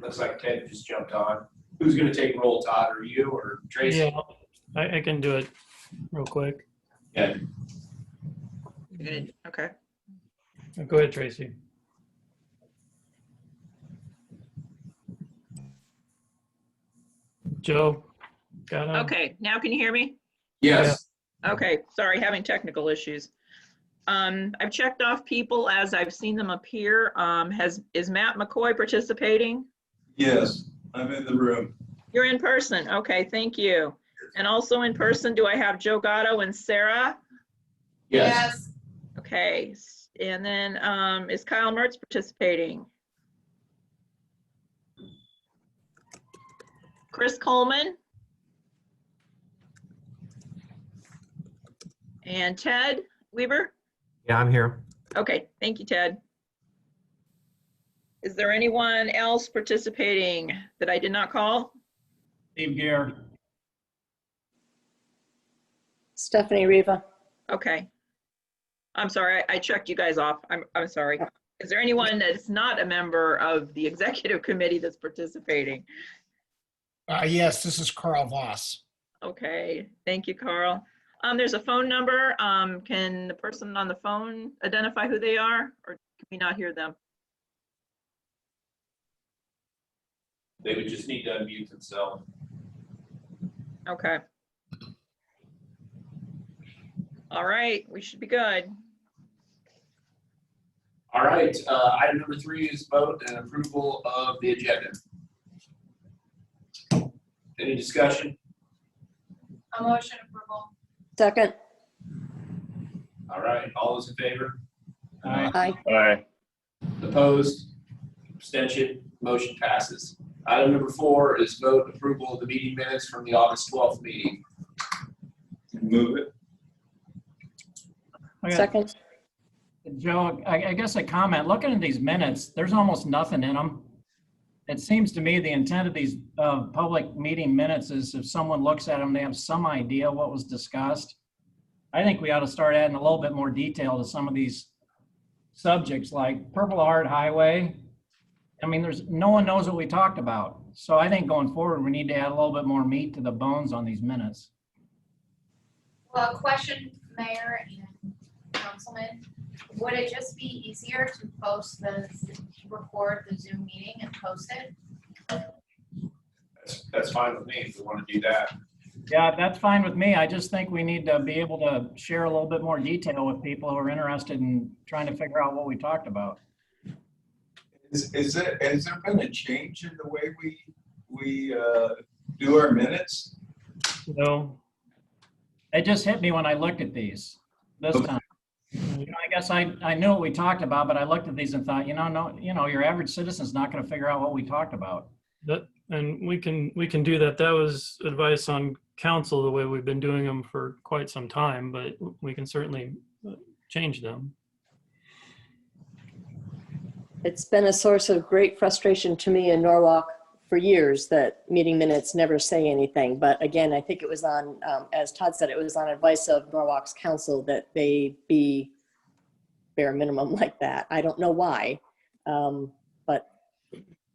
Looks like Ted just jumped on. Who's going to take roll, Todd, or you or Tracy? Yeah, I can do it real quick. Yeah. Okay. Go ahead, Tracy. Joe, got it? Okay, now can you hear me? Yes. Okay, sorry, having technical issues. I've checked off people as I've seen them appear. Is Matt McCoy participating? Yes, I'm in the room. You're in person. Okay, thank you. And also in person, do I have Joe Gatto and Sarah? Yes. Okay, and then is Kyle Mertz participating? Chris Coleman? And Ted Weaver? Yeah, I'm here. Okay, thank you, Ted. Is there anyone else participating that I did not call? Steve Gear. Stephanie Riva. Okay. I'm sorry, I checked you guys off. I'm sorry. Is there anyone that's not a member of the executive committee that's participating? Yes, this is Carl Voss. Okay, thank you, Carl. There's a phone number. Can the person on the phone identify who they are, or can we not hear them? They would just need to unmute themselves. Okay. All right, we should be good. All right. Item number 3 is vote and approval of the agenda. Any discussion? A motion approval. Second. All right. All those in favor? Aye. Aye. Opposed? Abstention? Motion passes. Item number 4 is vote approval of the meeting minutes from the August 12th meeting. Move it. Second. Joe, I guess a comment, looking at these minutes, there's almost nothing in them. It seems to me the intent of these public meeting minutes is if someone looks at them, they have some idea what was discussed. I think we ought to start adding a little bit more detail to some of these subjects like Purple Heart Highway. I mean, no one knows what we talked about. So I think going forward, we need to add a little bit more meat to the bones on these minutes. Well, question, Mayor and Councilman, would it just be easier to record the Zoom meeting and post it? That's fine with me if we want to do that. Yeah, that's fine with me. I just think we need to be able to share a little bit more detail with people who are interested in trying to figure out what we talked about. Has there been a change in the way we do our minutes? No. It just hit me when I looked at these this Okay. time. I guess I knew what we talked about, but I looked at these and thought, your average citizen's not going to figure out what we talked about. And we can do that. That was advice on council, the way we've been doing them for quite some time, but we can certainly change them. It's been a source of great frustration to me in Norwalk for years that meeting minutes never say anything. But again, I think it was on, as Todd said, it was on advice of Norwalk's council that they be bare minimum like that. I don't know why, but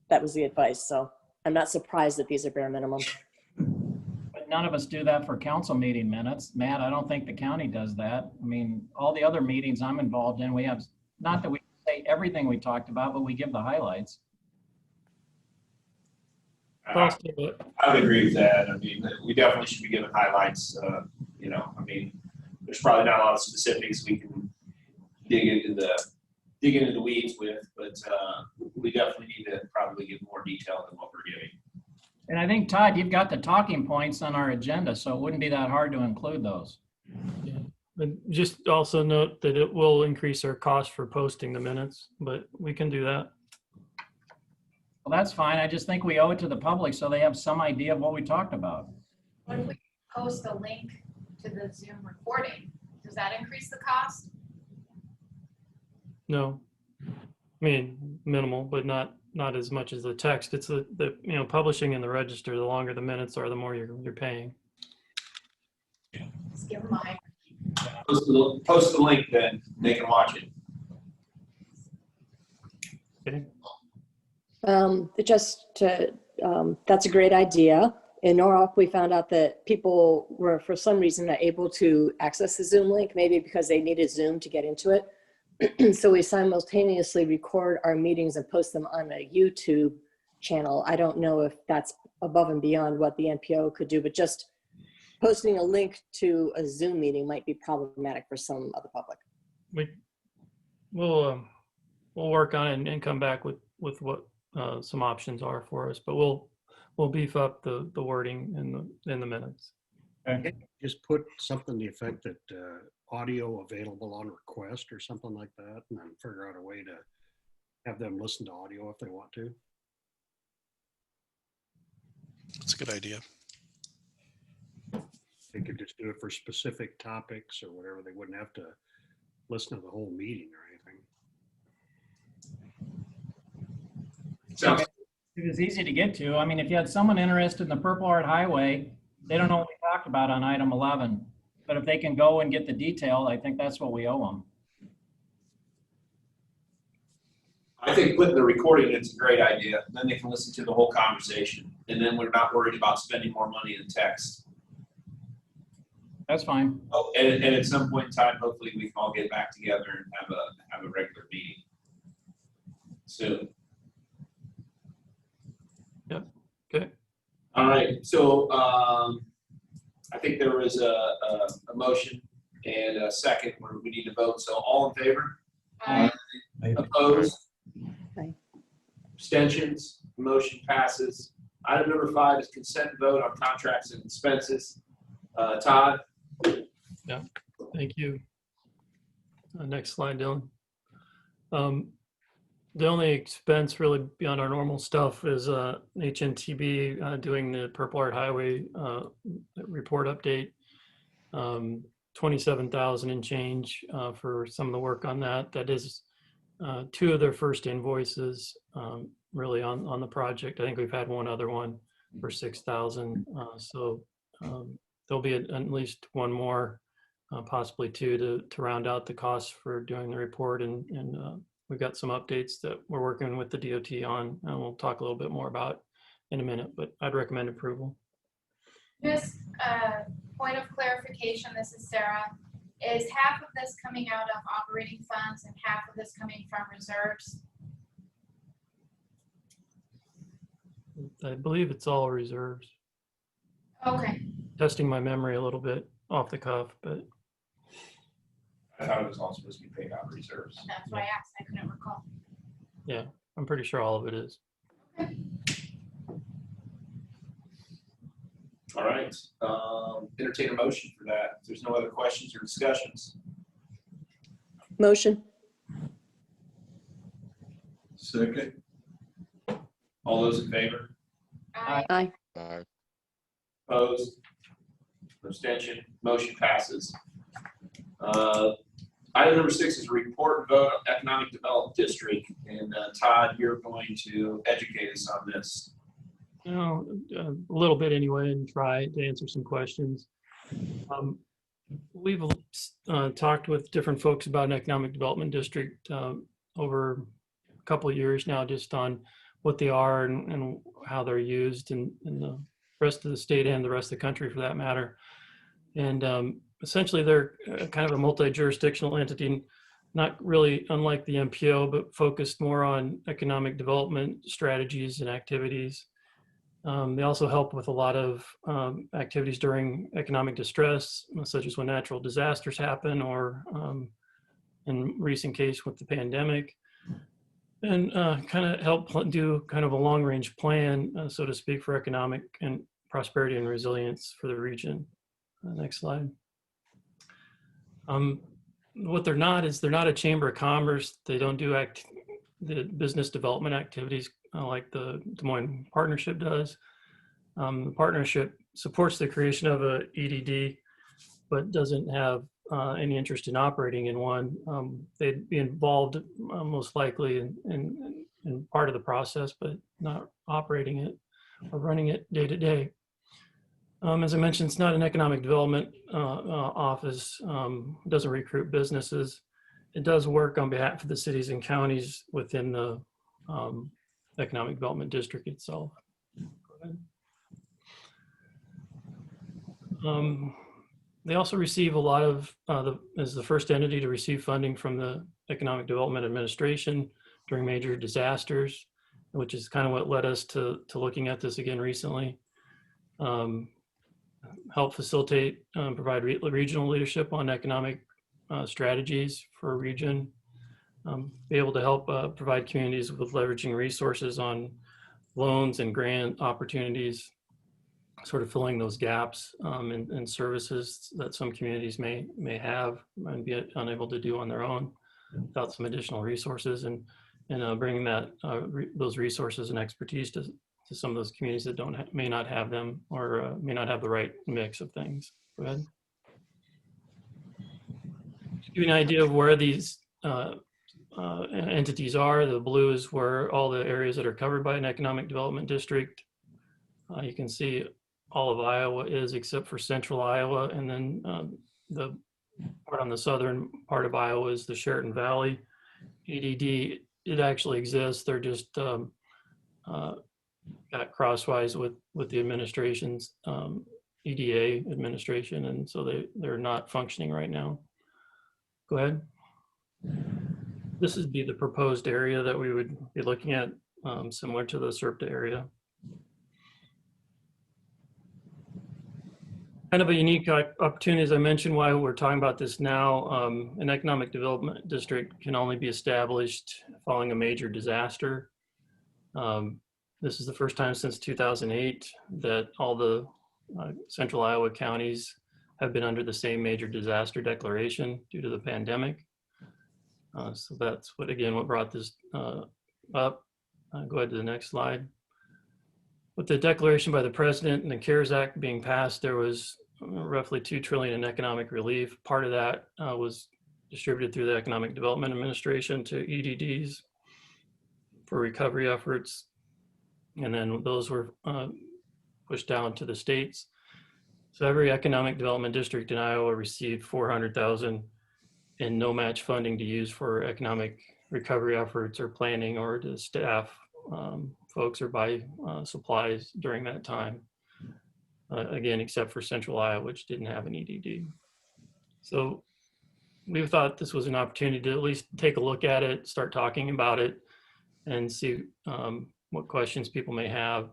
that was the advice. So I'm not surprised that these are bare minimum. But none of us do that for council meeting minutes. Matt, I don't think the county does that. I mean, all the other meetings I'm involved in, we have, not that we say everything we talked about, but we give the highlights. I would agree with that. I mean, we definitely should be giving highlights. I mean, there's probably not a lot of specifics we can dig into the weeds with, but we definitely need to probably give more detail than what we're giving. And I think, Todd, you've got the talking points on our agenda, so it wouldn't be that hard to include those. Yeah. And just also note that it will increase our cost for posting the minutes, but we can do that. Well, that's fine. I just think we owe it to the public so they have some idea of what we talked about. What if we post a link to the Zoom recording? Does that increase the cost? No, I mean, minimal, but not as much as the text. It's the publishing in the register. The longer the minutes are, the more you're paying. Just give them my. Post the link, then they can watch it. Okay. That's a great idea. In Norwalk, we found out that people were, for some reason, not able to access the Zoom link, maybe because they needed Zoom to get into it. So we simultaneously record our meetings and post them on a YouTube channel. I don't know if that's above and beyond what the MPO could do, but just posting a link to a Zoom meeting might be problematic for some of the public. We'll work on it and come back with what some options are for us, but we'll beef up the wording in the minutes. Just put something to the effect that audio available on request or something like that, and then figure out a way to have them listen to audio if they want to. That's a good idea. They could just do it for specific topics or whatever. They wouldn't have to listen to the whole meeting or anything. Sounds It was easy to get to. I mean, if you had someone interested in the Purple Heart Highway, they don't know what we talked about on item 11. But if they can go and get the detail, I think that's what we owe them. I think putting the recording in is a great idea. Then they can listen to the whole conversation, and then we're not worried about spending more money in text. That's fine. Oh, and at some point in time, hopefully we can all get back together and have a regular meeting soon. Yep. Okay. All right. So I think there was a motion and a second where we need to vote. So all in favor? Aye. Opposed? Aye. Abstentions? Motion passes. Item number 5 is consent vote on contracts and expenses. Todd? Yeah, thank you. Next slide, Dylan. The only expense really beyond our normal stuff is HNTB doing the Purple Heart Highway report update. 27,000 and change for some of the work on that. That is 2 of their first invoices really on the project. I think we've had one other one for 6,000. So there'll be at least one more, possibly 2 to round out the costs for doing the report. And we've got some updates that we're working with the DOT on, and we'll talk a little bit more about in a minute, but I'd recommend approval. Just point of clarification, this is Sarah. Is half of this coming out of operating funds and half of this coming from reserves? I believe it's all reserves. Okay, Testing my memory a little bit off the cuff, but I thought it was all supposed to be paid out of reserves. that's why I asked. I couldn't recall. yeah, I'm pretty sure all of it is. All right. Entertain a motion for that. If there's no other questions or discussions. Motion. Second. All those in favor? Aye. Opposed? Abstention? Motion passes. Item number 6 is a report and vote on Economic Development District. And Todd, you're going to educate us on this. You know, a little bit anyway, and try to answer some questions. We've talked with different folks about an economic development district over a couple of years now, just on what they are and how they're used in the rest of the state and the rest of the country for that matter. And essentially they're kind of a multi-jurisdictional entity, not really unlike the MPO, but focused more on economic development strategies and activities. They also help with a lot of activities during economic distress, such as when natural disasters happen or in recent case with the pandemic, and kind of help do kind of a long range plan, so to speak, for economic and prosperity and resilience for the region. Next slide. What they're not is they're not a chamber of commerce. They don't do the business development activities like the Des Moines Partnership does. The partnership supports the creation of a EDD, but doesn't have any interest in operating in one. They'd be involved most likely in part of the process, but not operating it or running it day to day. As I mentioned, it's not an economic development office. It doesn't recruit businesses. It does work on behalf of the cities and counties within the economic development district itself. Go ahead. They also receive a lot of, as the first entity to receive funding from the Economic Development Administration during major disasters, which is kind of what led us to looking at this again recently. Help facilitate, provide regional leadership on economic strategies for a region. Be able to help provide communities with leveraging resources on loans and grant opportunities, sort of filling those gaps in services that some communities may have and be unable to do on their own without some additional resources, and bringing that those resources and expertise to some of those communities that may not have them or may not have the right mix of things. Go ahead. To give you an idea of where these entities are, the blue is where all the areas that are covered by an economic development district. You can see all of Iowa is except for central Iowa, and then the part on the southern part of Iowa is the Sheraton Valley. EDD, it actually exists. They're just got crosswise with the administration's EDA administration, and so they're not functioning right now. Go ahead. This would be the proposed area that we would be looking at, similar to the SERPTA area. Kind of a unique opportunity, as I mentioned, why we're talking about this now. An economic development district can only be established following a major disaster. This is the first time since 2008 that all the central Iowa counties have been under the same major disaster declaration due to the pandemic. So that's what brought this up. Go ahead to the next slide. With the declaration by the president and the CARES Act being passed, there was roughly $2 trillion in economic relief. Part of that was distributed through the Economic Development Administration to EDDs for recovery efforts. And then those were pushed down to the states. So every economic development district in Iowa received $400,000 in no match funding to use for economic recovery efforts or planning or to staff folks or buy supplies during that time. Again, except for central Iowa, which didn't have an EDD. So we thought this was an opportunity to at least take a look at it, start talking about it, and see what questions people may have.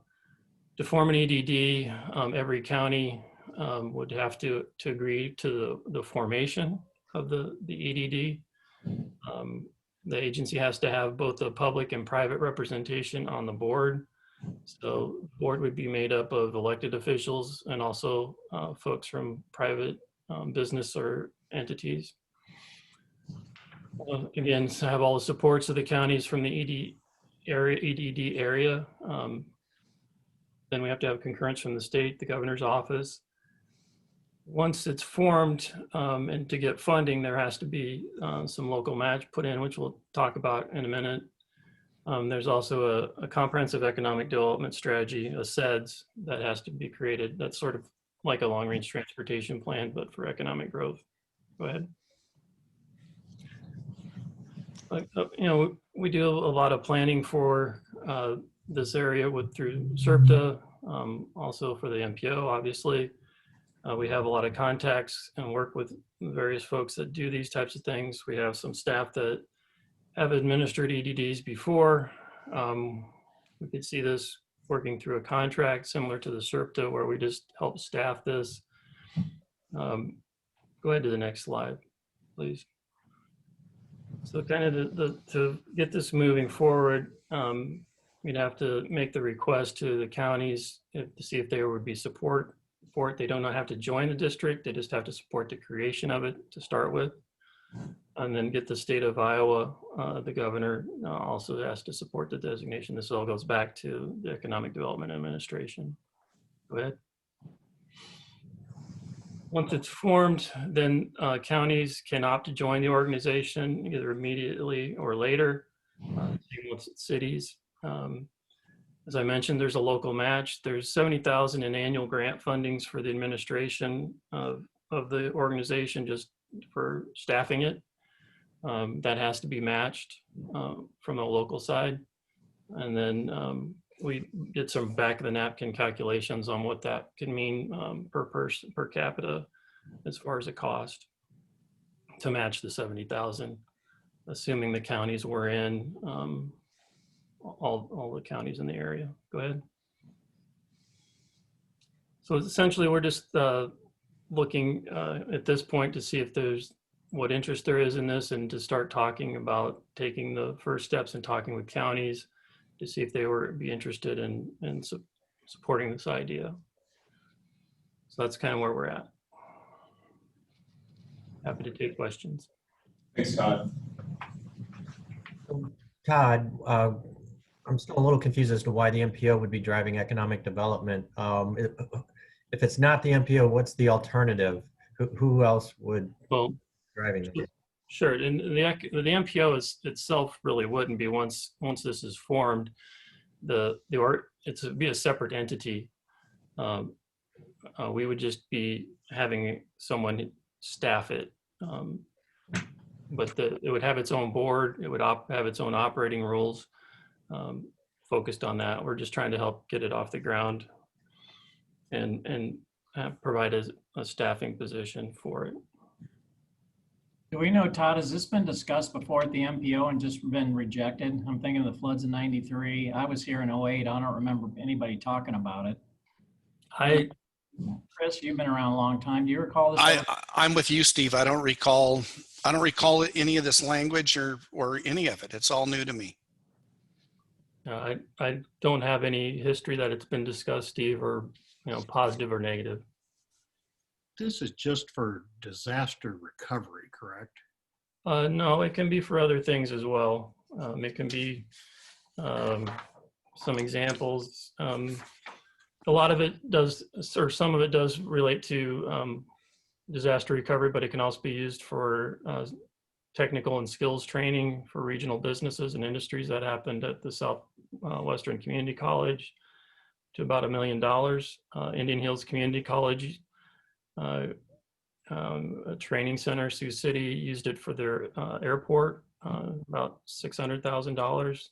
To form an EDD, every county would have to agree to the formation of the EDD. The agency has to have both the public and private representation on the board. So the board would be made up of elected officials and also folks from private business or entities. Again, so have all the supports of the counties from the EDD area. Then we have to have concurrence from the state, the governor's office. Once it's formed, and to get funding, there has to be some local match put in, which we'll talk about in a minute. There's also a comprehensive economic development strategy, a SEDS, that has to be created. That's sort of like a long-range transportation plan, but for economic growth. Go ahead. We do a lot of planning for this area through SERPTA, also for the MPO, obviously. We have a lot of contacts and work with various folks that do these types of things. We have some staff that have administered EDDs before. We could see this working through a contract similar to the SERPTA, where we just help staff this. Go ahead to the next slide, please. So kind of to get this moving forward, we'd have to make the request to the counties to see if there would be support for it. They don't have to join the district, they just have to support the creation of it to start with. And then get the state of Iowa, the governor also has to support the designation. This all goes back to the Economic Development Administration. Go ahead. Once it's formed, then counties can opt to join the organization either immediately or later. Same with cities. As I mentioned, there's a local match. There's $70,000 in annual grant fundings for the administration of the organization just for staffing it. That has to be matched from the local side. And then we did some back of the napkin calculations on what that can mean per person, per capita, as far as the cost to match the 70,000, assuming the counties were in, all the counties in the area. Go ahead. So essentially, we're just looking at this point to see if there's what interest there is in this, and to start talking about taking the first steps and talking with counties to see if they were be interested in supporting this idea. So that's kind of where we're at. Happy to take questions. Thanks, Todd. Todd, I'm still a little confused as to why the MPO would be driving economic development. If it's not the MPO, what's the alternative? Who else would Well, be driving it? sure. And the MPO itself really wouldn't be once this is formed. It's be a separate entity. We would just be having someone staff it. But it would have its own board. It would have its own operating rules focused on that. We're just trying to help get it off the ground and provide a staffing position for it. Do we know, Todd, has this been discussed before at the MPO and just been rejected? I'm thinking of the floods in '93. I was here in '08. I don't remember anybody talking about it. Chris, you've been around a long time. Do you recall this? I'm with you, Steve. I don't recall any of this language or any of it. It's all new to me. I don't have any history that it's been discussed, Steve, or positive or negative. This is just for disaster recovery, correct? No, it can be for other things as well. It can be some examples. A lot of it does, or some of it does relate to disaster recovery, but it can also be used for technical and skills training for regional businesses and industries. That happened at the Southwestern Community College to about $1 million. Indian Hills Community College, a training center, Sioux City, used it for their airport, about $600,000.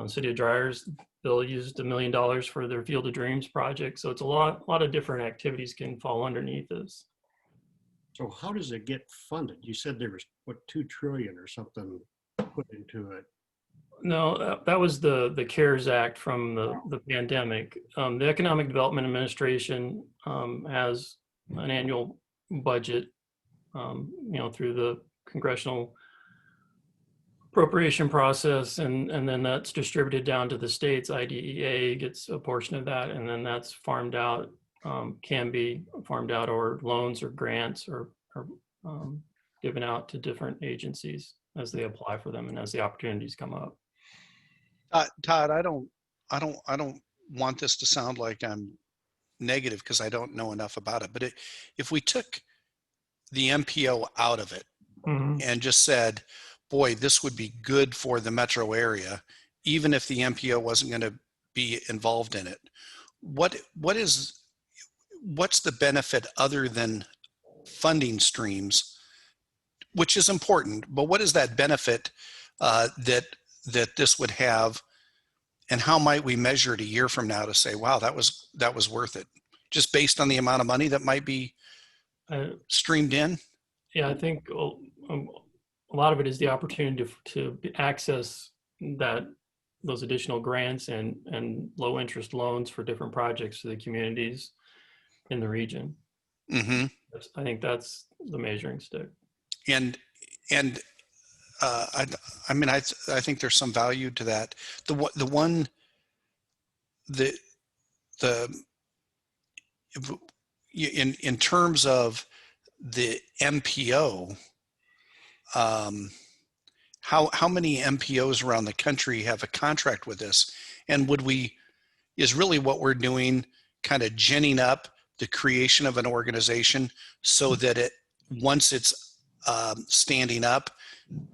City of Dryersville used $1 million for their Field of Dreams project. So it's a lot of different activities can fall underneath this. So how does it get funded? You said there was, what, 2 trillion or something put into it. No, that was the CARES Act from the pandemic. The Economic Development Administration has an annual budget, through the congressional appropriation process, and then that's distributed down to the states. IDEA gets a portion of that, and then that's farmed out, can be farmed out, or loans or grants or given out to different agencies as they apply for them and as the opportunities come up. Todd, I don't want this to sound like I'm negative because I don't know enough about it. But if we took the MPO out of it and just said, boy, this would be good for the metro area, even if the MPO wasn't going to be involved in it, what's the benefit other than funding streams, which is important, but what is that benefit that this would have, and how might we measure it a year from now to say, wow, that was worth it, just based on the amount of money that might be streamed in? Yeah, I think a lot of it is the opportunity to access those additional grants and low interest loans for different projects to the communities in the region. Mm-hmm. I think that's the measuring stick. And I think there's some value to that. In terms of the MPO, how many MPOs around the country have a contract with us? And is really what we're doing kind of ginning up the creation of an organization so that once it's standing up,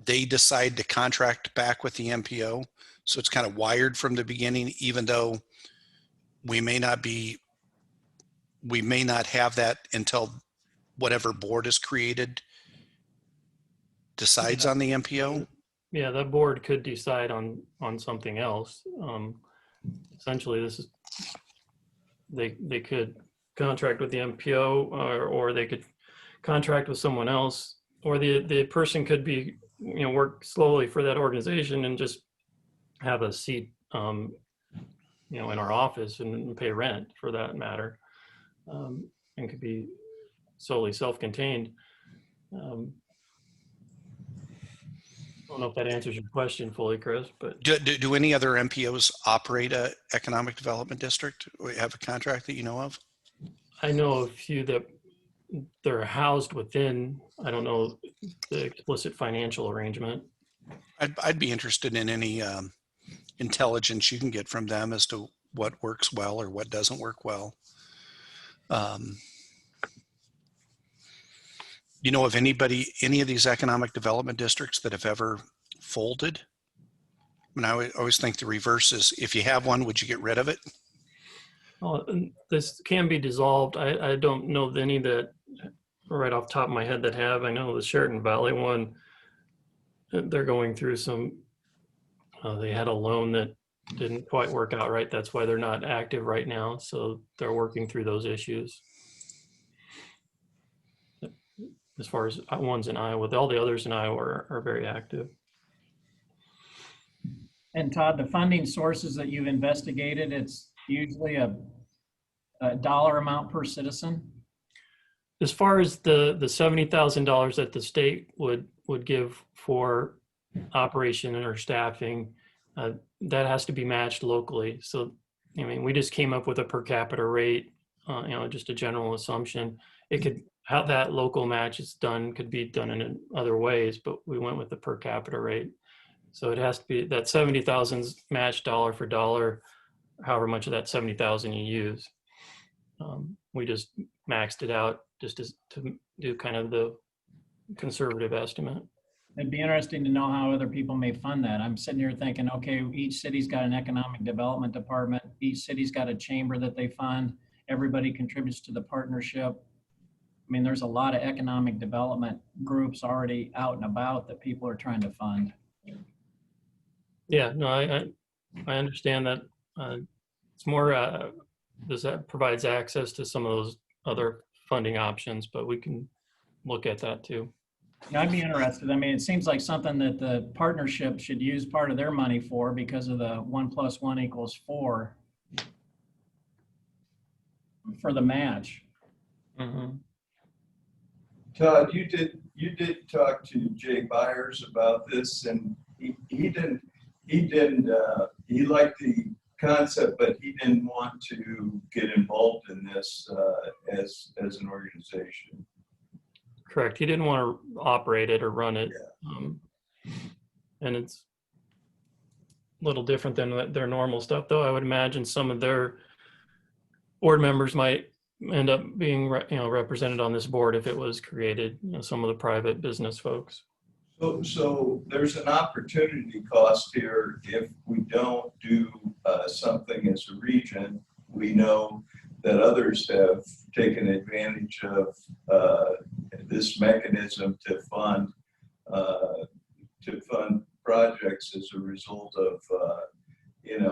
they decide to contract back with the MPO. So it's kind of wired from the beginning, even though we may not have that until whatever board is created decides on the MPO. Yeah, that board could decide on something else. Essentially, this is, they could contract with the MPO, or they could contract with someone else, or the person could be, work slowly for that organization and just have a seat, in our office and pay rent for that matter, and could be solely self-contained. I don't know if that answers your question fully, Chris, but Do any other MPOs operate a economic development district or have a contract that you know of? I know a few that they're housed within. I don't know the explicit financial arrangement. I'd be interested in any intelligence you can get from them as to what works well or what doesn't work well. You know of any of these economic development districts that have ever folded? I mean, I always think the reverse is, if you have one, would you get rid of it? Well, and this can be dissolved. I don't know of any that right off the top of my head that have. I know the Sheraton Valley one, they're going through some, they had a loan that didn't quite work out right. That's why they're not active right now. So they're working through those issues. As far as ones in Iowa, all the others in Iowa are very active. And Todd, the funding sources that you've investigated, it's usually a dollar amount per citizen? As far as the $70,000 that the state would give for operation or staffing, that has to be matched locally. So, I mean, we just came up with a per capita rate, just a general assumption. It could, how that local match is done could be done in other ways, but we went with the per capita rate. So it has to be that 70,000 matched dollar for dollar, however much of that 70,000 you use. We just maxed it out just to do kind of the conservative estimate. It'd be interesting to know how other people may fund that. I'm sitting here thinking, okay, each city's got an economic development department. Each city's got a chamber that they fund. Everybody contributes to the partnership. I mean, there's a lot of economic development groups already out and about that people are trying to fund. Yeah, no, I understand that. It's more, that provides access to some of those other funding options, but we can look at that too. Yeah, I'd be interested. I mean, it seems like something that the partnership should use part of their money for because of the 1 + 1 = 4 for the match. Mm-hmm. Todd, you did talk to Jay Byers about this, and he liked the concept, but he didn't want to get involved in this as an organization. Correct. He didn't want to operate it or run it. Yeah. And it's a little different than their normal stuff, though. I would imagine some of their board members might end up being represented on this board if it was created, some of the private business folks. So there's an opportunity cost here if we don't do something as a region. We know that others have taken advantage of this mechanism to fund projects as a result of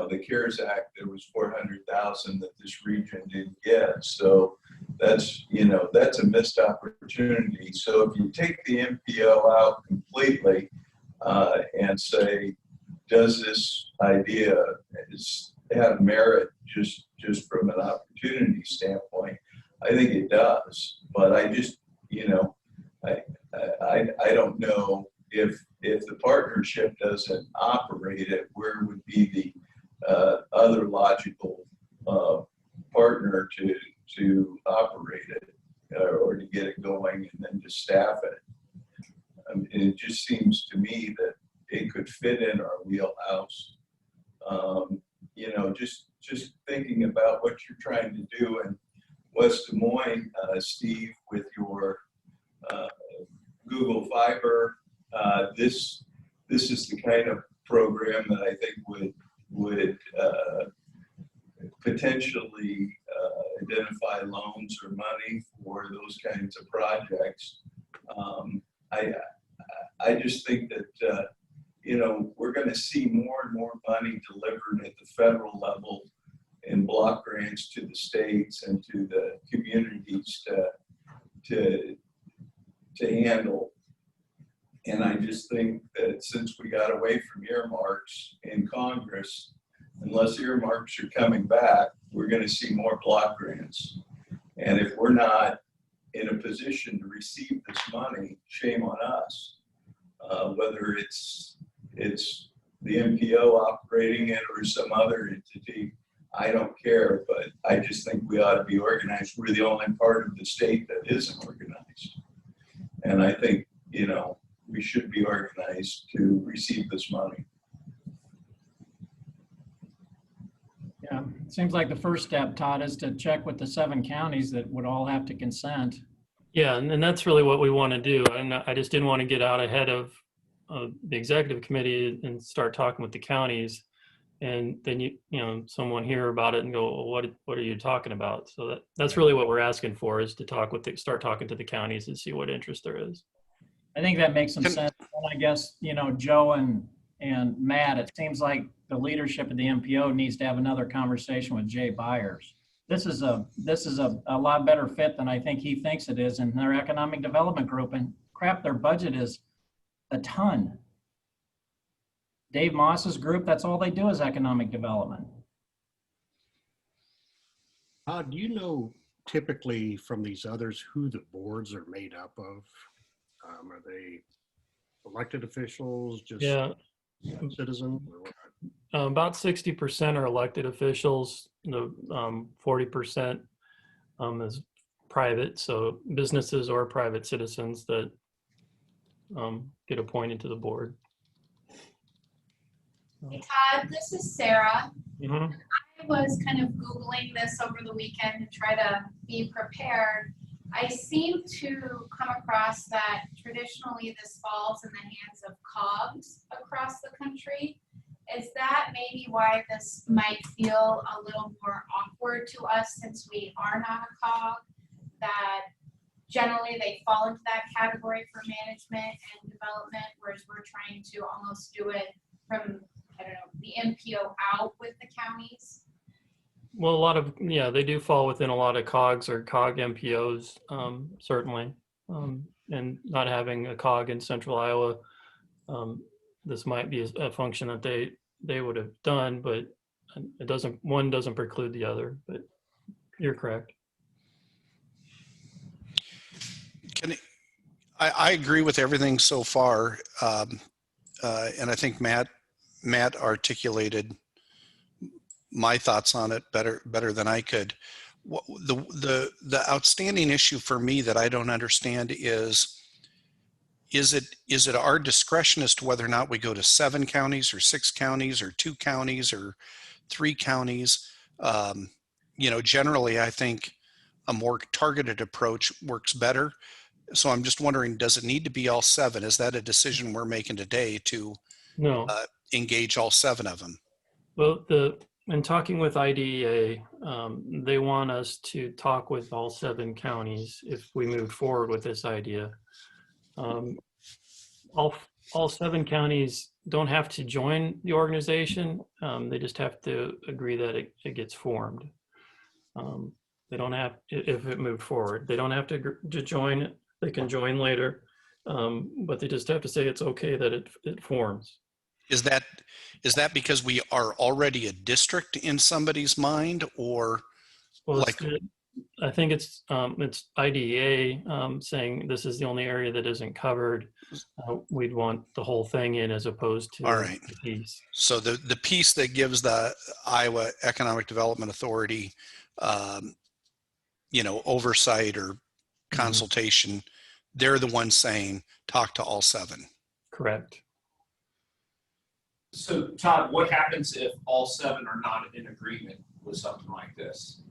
the CARES Act. There was $400,000 that this region didn't get. So that's a missed opportunity. So if you take the MPO out completely and say, does this idea have merit just from an opportunity standpoint? I think it does, but I just, I don't know if the partnership doesn't operate it, where would be the other logical partner to operate it or to get it going and then to staff it. I mean, it just seems to me that it could fit in our wheelhouse. Just thinking about what you're trying to do in West Des Moines, Steve, with your Google Fiber, this is the kind of program that I think would potentially identify loans or money for those kinds of projects. I just think that federal level in block grants to the states and to the communities to handle. And I just think that since we got away from earmarks in Congress, unless earmarks are coming back, we're going to see more block grants. And if we're not in a position to receive this money, shame on us. Whether it's the MPO operating it or some other entity, I don't care, but I just think we ought to be organized. We're the only part of the state that isn't organized. And I think, you know, we should be organized to receive this money. Yeah, it seems like the first step, Todd, is to check with the 7 counties that would all have to consent. Yeah, and that's really what we want to do. And I just didn't want to get out ahead of the executive committee and start talking with the counties. And then you know, someone hear about it and go, well, what are you talking about? So that's really what we're asking for, is to start talking to the counties and see what interest there is. I think that makes some sense. And I guess, you know, Joe and Matt, it seems like the leadership of the MPO needs to have another conversation with Jay Byers. This is a lot better fit than I think he thinks it is in their economic development group. And crap, their budget is a ton. Dave Moss's group, that's all they do is economic development. Do you know typically from these others who the boards are made up of? Are they elected officials, just citizens? Or what? About 60% are elected officials. 40% is private, so businesses or private citizens that get appointed to the board. Hey Todd, this is Sarah. Mm-hmm. I was kind of Googling this over the weekend to try to be prepared. I seem to come across that traditionally this falls in the hands of COGs across the country. Is that maybe why this might feel a little more awkward to us since we are not a COG? That generally they fall into that category for management and development, whereas we're trying to almost do it from, I don't know, the MPO out with the counties? Well, a lot of, they do fall within a lot of COGs or COG MPOs, certainly. And not having a COG in central Iowa, this might be a function that they would have done, but one doesn't preclude the other, but you're correct. I agree with everything so far. And I think Matt articulated my thoughts on it better than I could. The outstanding issue for me that I don't understand is it our discretion as to whether or not we go to 7 counties or 6 counties or 2 counties or 3 counties? Generally I think a more targeted approach works better. So I'm just wondering, does it need to be all 7? Is that a decision we're making today to engage all 7 of them? Well, in talking with IDEA, they want us to talk with all 7 counties if we move forward with this idea. All 7 counties don't have to join the organization. They just have to agree that it gets formed. They don't have, if it moved forward, they don't have to join it. They can join later, but they just have to say it's okay that it forms. Is that because we are already a district in somebody's mind, or well, I think it's IDEA saying this is the only area that isn't covered. We'd want the whole thing in as opposed to the piece. So the piece that gives the Iowa Economic Development Authority, oversight or consultation, they're the ones saying talk to all 7. Correct. So Todd, what happens if all 7 are not in agreement with something like this?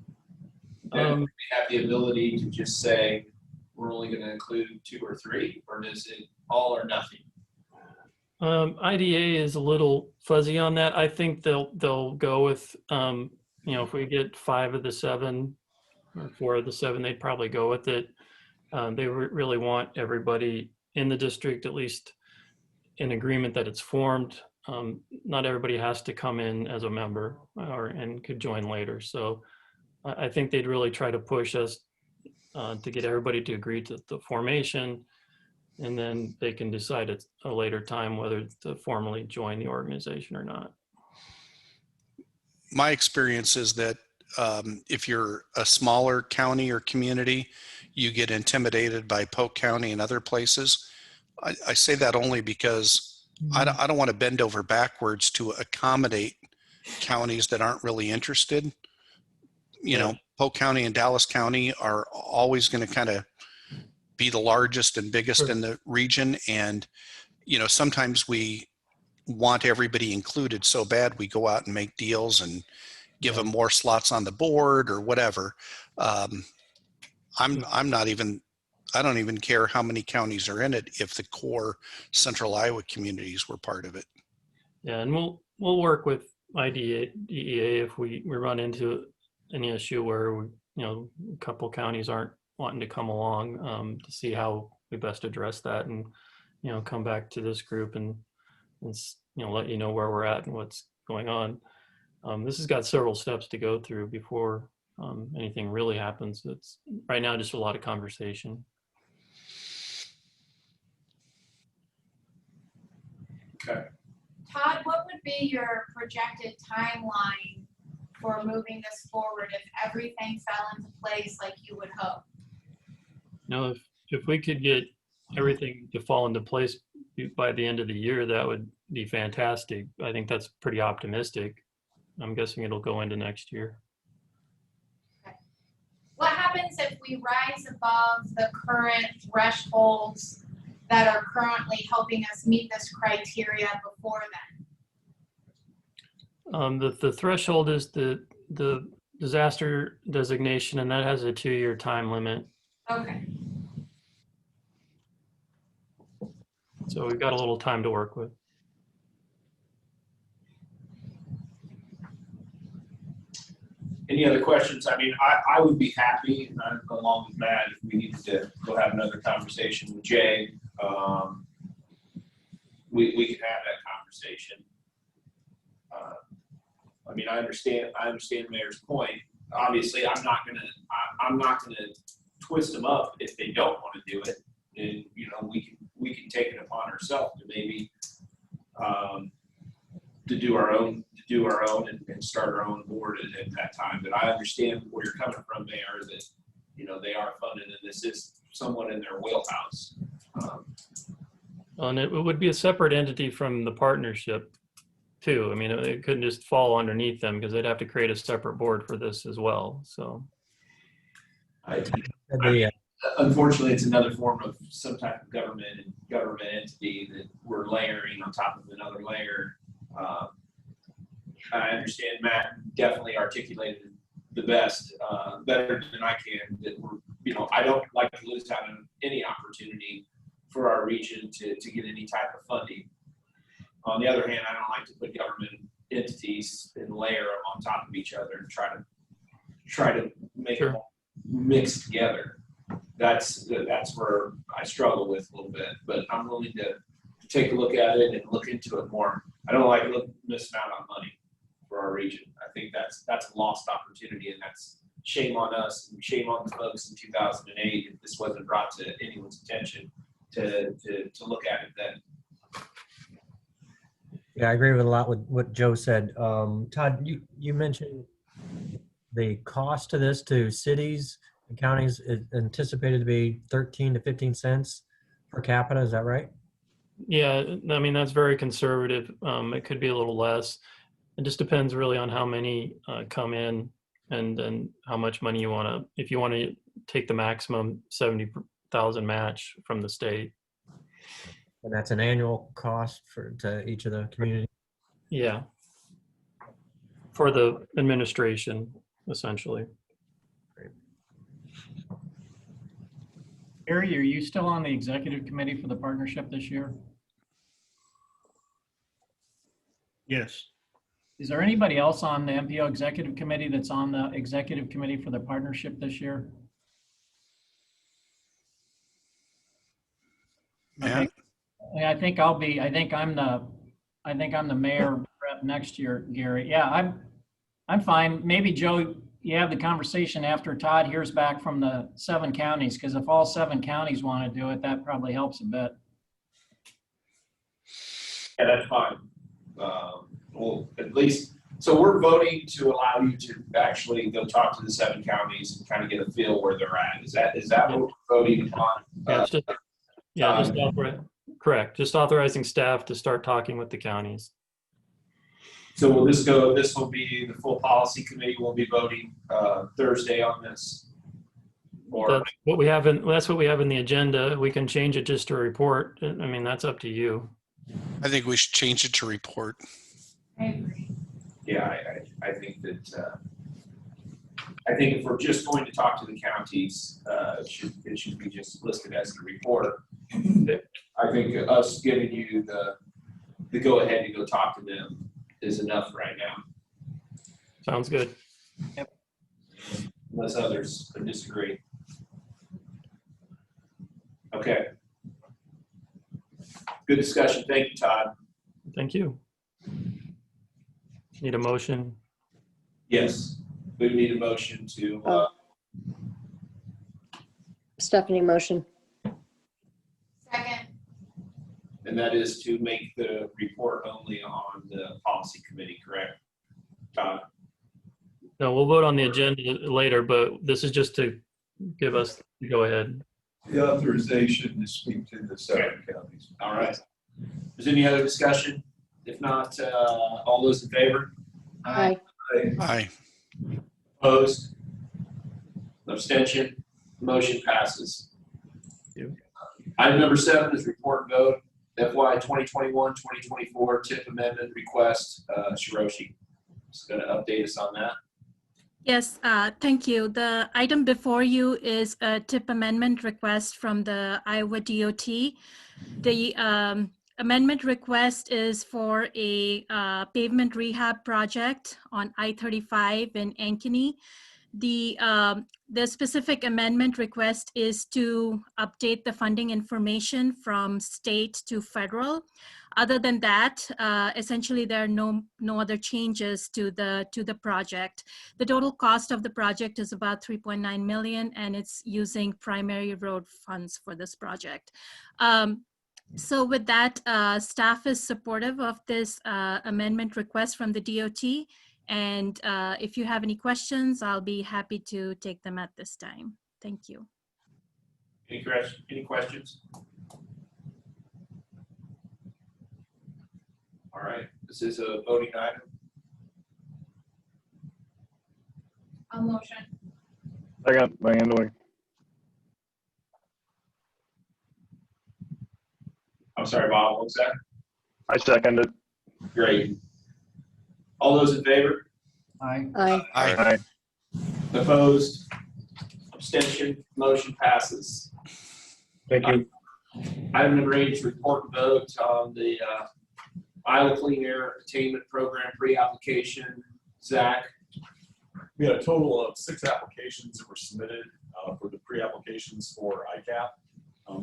Then we have the ability to just say we're only going to include 2 or 3, or is it all or nothing? IDA is a little fuzzy on that. I think they'll go with if we get 5 of the 7 or 4 of the 7, they'd probably go with it. They really want everybody in the district at least in agreement that it's formed. not everybody has to come in as a member and could join later. So I think they'd really try to push us to get everybody to agree to the formation, and then they can decide at a later time whether to formally join the organization or not. My experience is that if you're a smaller county or community, you get intimidated by Polk County and other places. I say that only because I don't want to bend over backwards to accommodate counties that aren't really interested. You know, Polk County and Dallas County are always going to kind of be the largest and biggest in the region. And, you know, sometimes we want everybody included so bad we go out and make deals and give them more slots on the board or whatever. I'm not even, I don't even care how many counties are in it if the core central Iowa communities were part of it. Yeah, and we'll work with IDEA if we run into any issue where we, you know, a couple counties aren't wanting to come along, to see how we best address that, and, you know, come back to this group and you know, let you know where we're at and what's going on. This has got several steps to go through before anything really happens. It's right now just a lot of conversation. Okay. Todd, what would be your projected timeline for moving this forward if everything fell into place like you would hope? Now, if we could get everything to fall into place by the end of the year, that would be fantastic. I think that's pretty optimistic. I'm guessing it'll go into next year. Okay. What happens if we rise above the current thresholds that are currently helping us meet this criteria before then? The threshold is the disaster designation, and that has a 2-year time limit. Okay. So we've got a little time to work with. Any other questions? I mean, I would be happy, and I'd go along with Matt, if we needed to go have another conversation with Jay. We can have that conversation. I mean, I understand the mayor's point. Obviously, I'm not gonna twist them up if they don't want to do it. And, you know, we can take it upon ourselves to maybe to do our own and start our own board at that time. But I understand where you're coming from, Mayor, that, you know, they are funded and this is somewhat in their wheelhouse. And it would be a separate entity from the partnership too. I mean, it couldn't just fall underneath them because they'd have to create a separate board for this as well. So Unfortunately, it's another form of some type of government entity that we're layering on top of another layer. I understand Matt definitely articulated the best, better than I can, that we're, you know, I don't like to lose out on any opportunity for our region to get any type of funding. On the other hand, I don't like to put government entities and layer them on top of each other and try to make them mix together. That's where I struggle with a little bit, but I'm willing to take a look at it and look into it more. I don't like missing out on money for our region. I think that's a lost opportunity, and that's shame on us and shame on the folks in 2008 if this wasn't brought to anyone's attention to look at it then. Yeah, I agree with a lot with what Joe said. Todd, you mentioned the cost to this to cities and counties is anticipated to be 13 to 15 cents per capita. Is that right? yeah, I mean, that's very conservative. It could be a little less. It just depends really on how many come in and how much money you want to, if you want to take the maximum 70,000 match from the state. And that's an annual cost to each of the communities? Yeah. For the administration, essentially. Harry, are you still on the executive committee for the partnership this year? Yes. Is there anybody else on the MPO executive committee that's on the executive committee for the partnership this year? Yeah. Okay. I think I'm I think I'm the mayor rep next year, Gary. Yeah, I'm fine. Maybe Joe, you have the conversation after Todd hears back from the 7 counties, because if all 7 counties want to do it, that probably helps a bit. Yeah, that's fine. Well, at least, so we're voting to allow you to actually go talk to the 7 counties and kind of get a feel where they're at. Is that what we're voting on? Yeah, it's just correct. Just authorizing staff to start talking with the counties. So this will be, the full policy committee will be voting Thursday on this? Or, That's what we have in the agenda. We can change it just to a report. I mean, that's up to you. I think we should change it to report. I agree. yeah, I think that, I think if we're just going to talk to the counties, it should be just listed as the report. I think us giving you the go ahead to go talk to them is enough right now, Sounds good. unless others disagree. Okay. Good discussion. Thank you, Todd. Thank you. Need a motion? Yes, we need a motion to, Stephanie motion. Second. and that is to make the report only on the policy committee, correct? Todd? No, we'll vote on the agenda later, but this is just to give us the go ahead. The authorization to speak to the 7 counties. All right. Is there any other discussion? If not, all those in favor? Aye. Aye. Opposed? Abstention? Motion passes. you. Item number 7 is report and vote FY 2021-2024 TIP amendment request. Shiroshi is going to update us on that. Yes, thank you. The item before you is a TIP amendment request from the Iowa DOT. The amendment request is for a pavement rehab project on I-35 in Ankeny. The specific amendment request is to update the funding information from state to federal. Other than that, essentially there are no other changes to the project. The total cost of the project is about 3.9 million, and it's using primary road funds for this project. So with that, staff is supportive of this amendment request from the DOT. And if you have any questions, I'll be happy to take them at this time. Thank you. Any questions? All right, this is a voting item. I'll motion. Second, by Andling. I'm sorry, Bob, what was that? I second it. Great. All those in favor? Aye. Aye. Aye. Opposed? Abstention? Motion passes. Thank you. Item number 8 is report and vote on the Iowa Clean Air Attainment Program pre-application. Zach? We had a total of 6 applications that were submitted for the pre-applications for ICAP.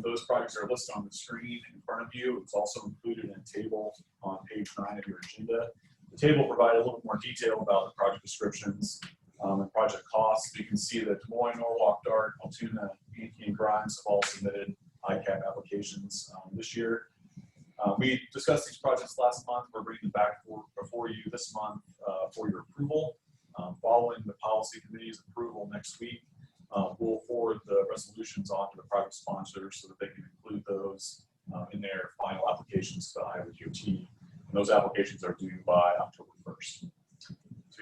Those projects are listed on the screen in front of you. It's also included in a table on page 9 of your agenda. The table provided a little more detail about the project descriptions and project costs. You can see that Des Moines, Norwalk, Dart, Altoona, Yankee, and Grimes have all submitted ICAP applications this year. We discussed these projects last month. We're bringing them back before you this month for your approval. Following the policy committee's approval next week, we'll forward the resolutions on to the project sponsors so that they can include those in their final applications to the Iowa DOT. And those applications are due by October 1st. So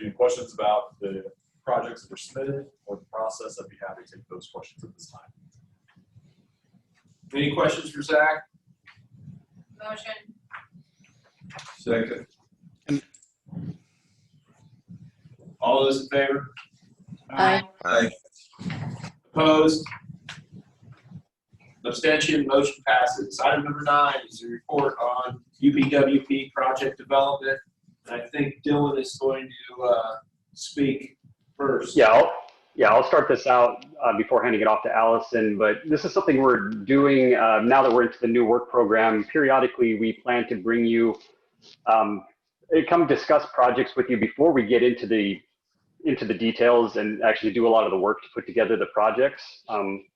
any questions about the projects that were submitted or the process, I'd be happy to take those questions at this time. Any questions for Zach? Motion. Second. All those in favor? Aye. Aye. Opposed? Abstention? Motion passes. Item number 9 is a report on UPWP project development. And I think Dylan is going to speak first. Yeah, I'll start this out before handing it off to Allison, but this is something we're doing now that we're into the new work program. Periodically, we plan to bring you come discuss projects with you before we get into the details and actually do a lot of the work to put together the projects.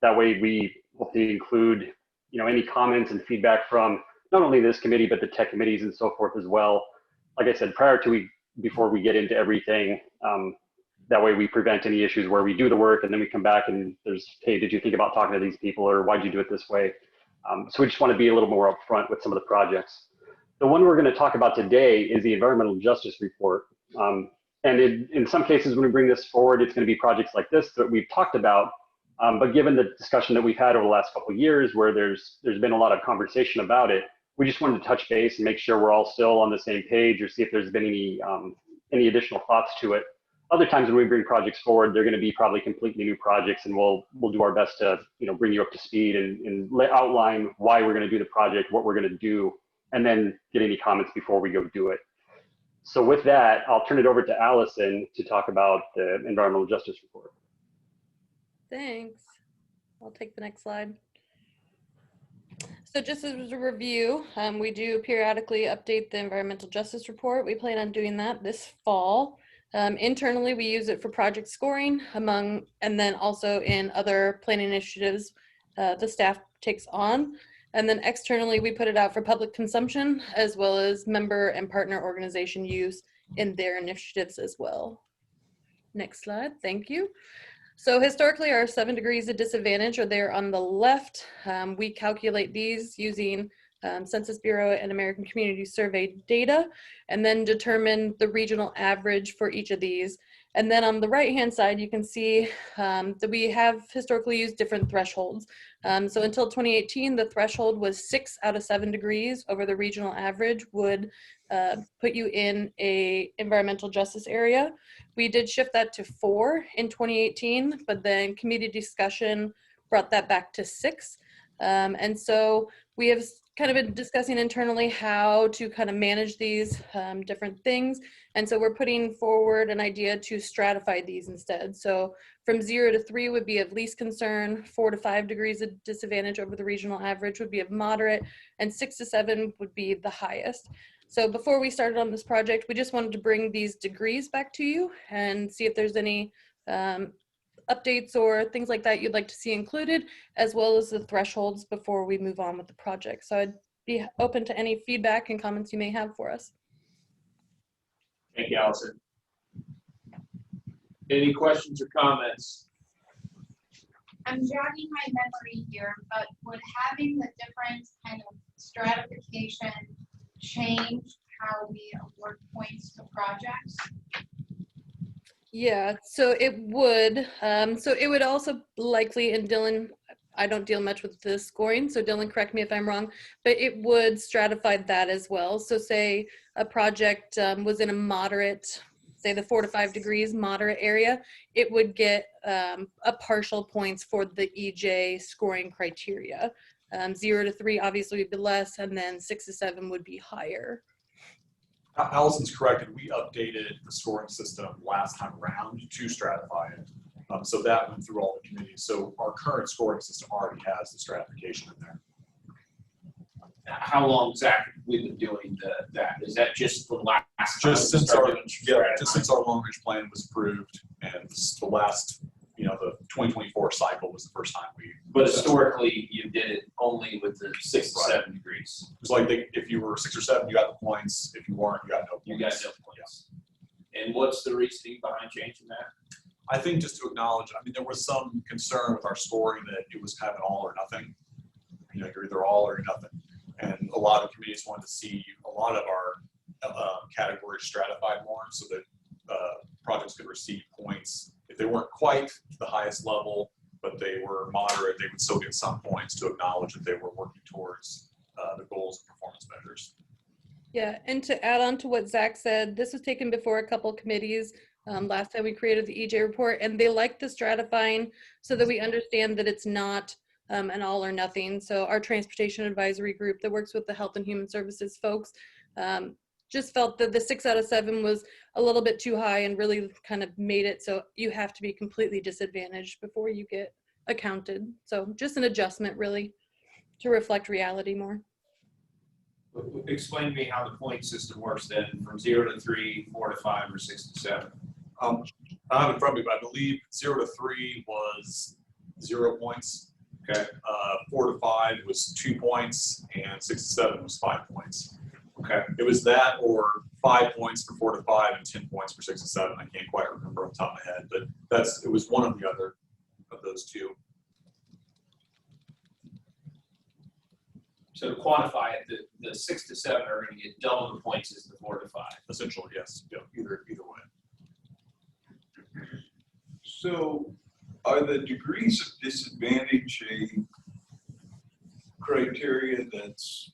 That way we hope to include, any comments and feedback from not only this committee, but the tech committees and so forth as well. Like I said, before we get into everything, that way we prevent any issues where we do the work and then we come back and there's, hey, did you think about talking to these people, or why'd you do it this way? So we just want to be a little more upfront with some of the projects. The one we're going to talk about today is the environmental justice report. And in some cases, when we bring this forward, it's going to be projects like this that we've talked about. But given the discussion that we've had over the last couple of years, where there's been a lot of conversation about it, we just wanted to touch base and make sure we're all still on the same page, or see if there's been any additional thoughts to it. Other times when we bring projects forward, they're going to be probably completely new projects, and we'll do our best to bring you up to speed and outline why we're going to do the project, what we're going to do, and then get any comments before we go do it. So with that, I'll turn it over to Allison to talk about the environmental justice report. Thanks. I'll take the next slide. So just as a review, we do periodically update the environmental justice report. We plan on doing that this fall. Internally, we use it for project scoring and then also in other planning initiatives the staff takes on. And then externally, we put it out for public consumption, as well as member and partner organization use in their initiatives as well. Next slide, thank you. So historically, our 7 degrees of disadvantage are there on the left. We calculate these using Census Bureau and American Community Survey data, and then determine the regional average for each of these. And then on the right-hand side, you can see that we have historically used different thresholds. So until 2018, the threshold was 6 out of 7 degrees over the regional average would put you in a environmental justice area. We did shift that to 4 in 2018, but then committee discussion brought that back to 6. And so we have kind of been discussing internally how to kind of manage these different things. And so we're putting forward an idea to stratify these instead. So from 0 to 3 would be of least concern, 4 to 5 degrees of disadvantage over the regional average would be of moderate, and 6 to 7 would be the highest. So before we started on this project, we just wanted to bring these degrees back to you and see if there's any updates or things like that you'd like to see included, as well as the thresholds before we move on with the project. So I'd be open to any feedback and comments you may have for us. Thank you, Allison. Any questions or comments? I'm jogging my memory here, but would having the different kind of stratification change how we award points to projects? Yeah, so it would. So it would also likely, and Dylan, I don't deal much with the scoring, so Dylan, correct me if I'm wrong, but it would stratify that as well. So say a project was in a moderate, say the 4 to 5 degrees moderate area, it would get a partial points for the EJ scoring criteria. 0 to 3 obviously would be less, and then 6 to 7 would be higher. Allison's correct, and we updated the scoring system last time around to stratify it. So that went through all the committees. So our current scoring system already has the stratification in there. How long, Zach, we've been doing that? Is that just the last Just time since our long range plan was approved, and the last, the 2024 cycle was the first time we. But historically, you did it only with the 6 to 7 degrees. It's like if you were 6 or 7, you got the points. If you weren't, you got no points. You got no points. Yeah. And what's the reasoning behind changing that? I think just to acknowledge, there was some concern with our scoring that it was kind of an all or nothing. You're either all or nothing. And a lot of committees wanted to see a lot of our categories stratified more so that projects could receive points. If they weren't quite to the highest level, but they were moderate, they would still get some points to acknowledge that they were working towards the goals and performance measures. Yeah, and to add on to what Zach said, this was taken before a couple committees last time we created the EJ report, and they like the stratifying so that we understand that it's not an all or nothing. So our transportation advisory group that works with the health and human services folks just felt that the 6 out of 7 was a little bit too high and really kind of made it so you have to be completely disadvantaged before you get accounted. So just an adjustment really to reflect reality more. Explain to me how the point system works then, from 0 to 3, 4 to 5, or 6 to 7. I have in front of me, but I believe 0 to 3 was 0 points. Okay. 4 to 5 was 2 points, and 6 to 7 was 5 points. Okay. It was that or 5 points for 4 to 5 and 10 points for 6 to 7. I can't quite remember off the top of my head, but it was one or the other of those two. So to quantify it, the 6 to 7 are going to get double the points as the 4 to 5. Essentially, yes. Yeah, either way. So are the degrees of disadvantage a criteria that's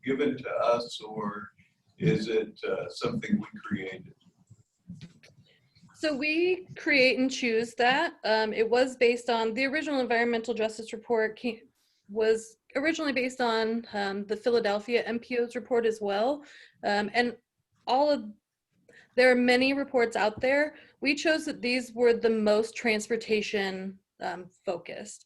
given to us, or is it something we created? So we create and choose that. It was based on the original environmental justice report was originally based on the Philadelphia MPO's report as well. And there are many reports out there. We chose that these were the most transportation focused.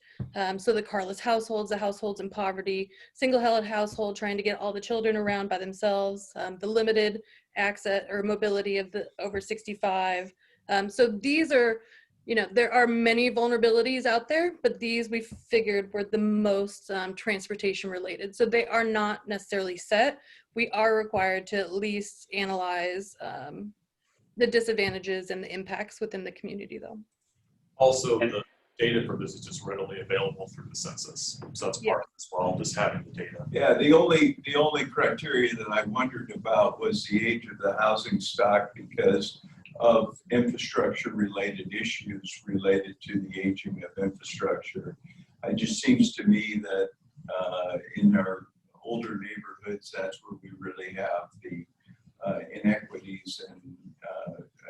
So the carless households, the households in poverty, single-headed household trying to get all the children around by themselves, the limited access or mobility of the over 65. So these are, there are many vulnerabilities out there, but these we figured were the most transportation related. So they are not necessarily set. We are required to at least analyze the disadvantages and the impacts within the community though. Also, the data for this is just readily available through the census. So that's part of it as well, just having the data. Yeah, the only criteria that I wondered about was the age of the housing stock because of infrastructure related issues related to the aging of infrastructure. It just seems to me that in our older neighborhoods, that's where we really have the inequities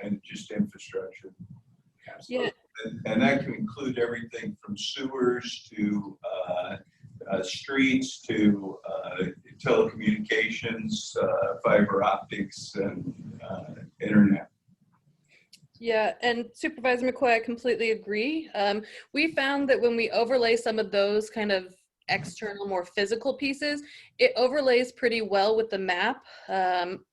and just infrastructure. Yeah. And that can include everything from sewers to streets to telecommunications, fiber optics, and internet. Yeah, and Supervisor McCoy, I completely agree. We found that when we overlay some of those kind of external, more physical pieces, it overlays pretty well with the map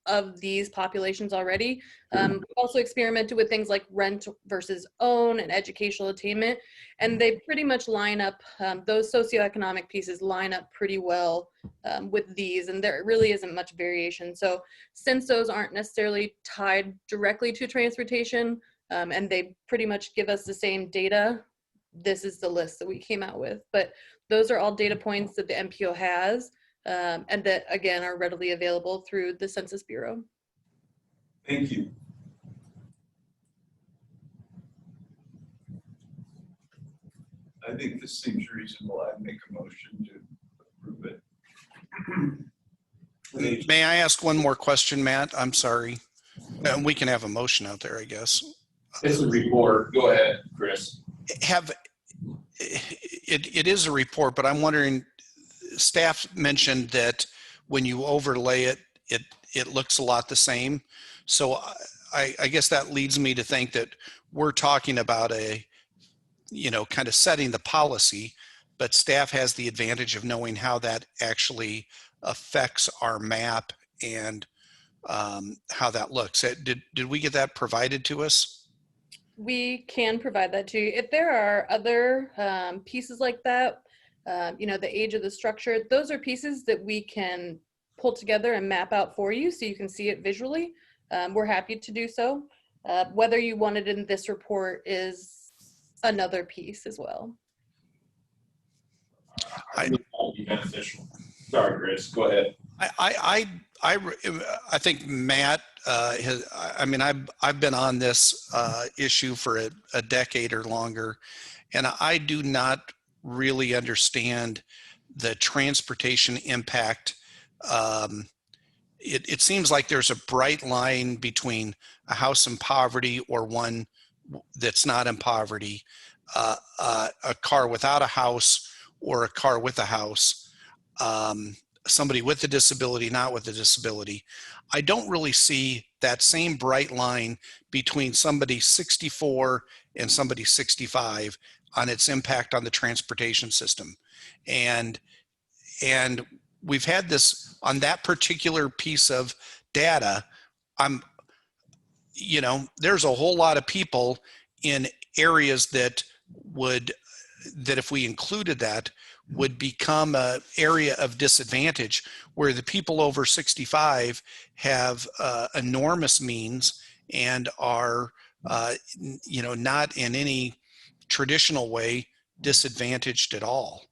of these populations already. We've also experimented with things like rent versus own and educational attainment, and they pretty much line up, those socioeconomic pieces line up pretty well with these, and there really isn't much variation. So since those aren't necessarily tied directly to transportation, and they pretty much give us the same data, this is the list that we came out with. But those are all data points that the MPO has, and that, again, are readily available through the Census Bureau. Thank you. I think this seems reasonable. I'd make a motion to approve it. May I ask one more question, Matt? I'm sorry. We can have a motion out there, I guess. It's a report. Go ahead, Chris. It is a report, but I'm wondering, staff mentioned that when you overlay it, it looks a lot the same. So I guess that leads me to think that we're talking about kind of setting the policy, but staff has the advantage of knowing how that actually affects our map and how that looks. Did we get that provided to us? We can provide that to you. If there are other pieces like that, the age of the structure, those are pieces that we can pull together and map out for you so you can see it visually. We're happy to do so. Whether you want it in this report is another piece as well. I think that will be beneficial. Sorry, Chris, go ahead. I think Matt I've been on this issue for a decade or longer, and I do not really understand the transportation impact. It seems like there's a bright line between a house in poverty or one that's not in poverty, a car without a house or a car with a house, somebody with a disability, not with a disability. I don't really see that same bright line between somebody 64 and somebody 65 on its impact on the transportation system. And we've had this on that particular piece of data. There's a whole lot of people in areas that if we included that, would become an area of disadvantage, where the people over 65 have enormous means and are, not in any traditional way disadvantaged at all.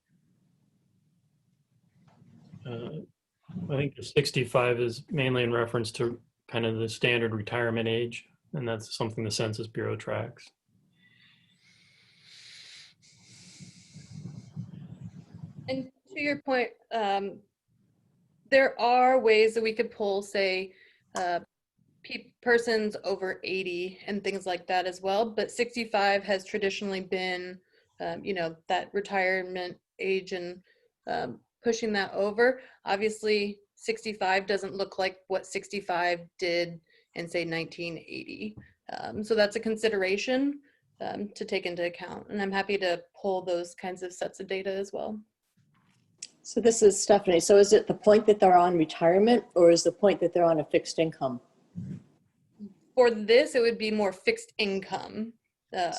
I think the 65 is mainly in reference to kind of the standard retirement age, and that's something the Census Bureau tracks. And to your point, there are ways that we could pull, say, persons over 80 and things like that as well. But 65 has traditionally been, that retirement age, and pushing that over. Obviously, 65 doesn't look like what 65 did in, say, 1980. So that's a consideration to take into account. And I'm happy to pull those kinds of sets of data as well. So this is Stephanie. So is it the point that they're on retirement, or is the point that they're on a fixed income? For this, it would be more fixed income.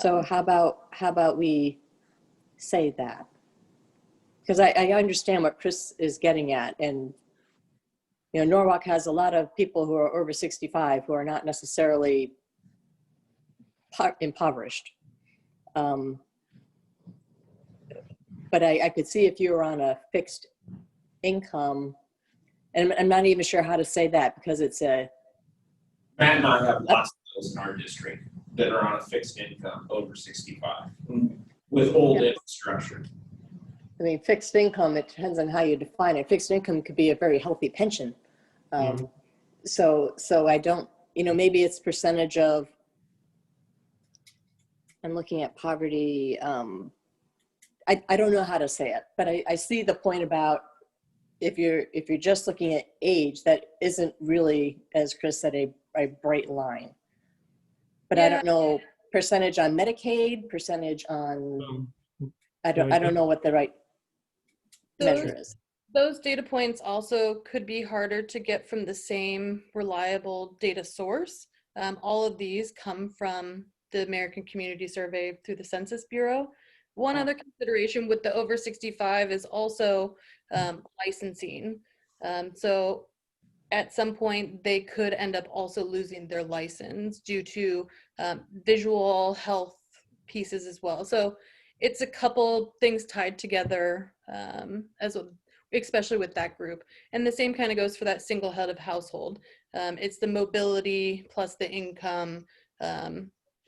So how about we say that? Because I understand what Chris is getting at, and Norwalk has a lot of people who are over 65 who are not necessarily impoverished. But I could see if you were on a fixed income, and I'm not even sure how to say that, because it's a... Matt and I have lots of those in our district that are on a fixed income over 65 with old infrastructure. I mean, fixed income, it depends on how you define it. Fixed income could be a very healthy pension. So I don't, maybe it's percentage of, I'm looking at poverty. I don't know how to say it, but I see the point about if you're just looking at age, that isn't really, as Chris said, a bright line. But I don't know, percentage on Medicaid, percentage on, I don't know what the right measure is. Those data points also could be harder to get from the same reliable data source. All of these come from the American Community Survey through the Census Bureau. One other consideration with the over 65 is also licensing. So at some point, they could end up also losing their license due to visual health pieces as well. So it's a couple things tied together, especially with that group. And the same kind of goes for that single head of household. It's the mobility plus the income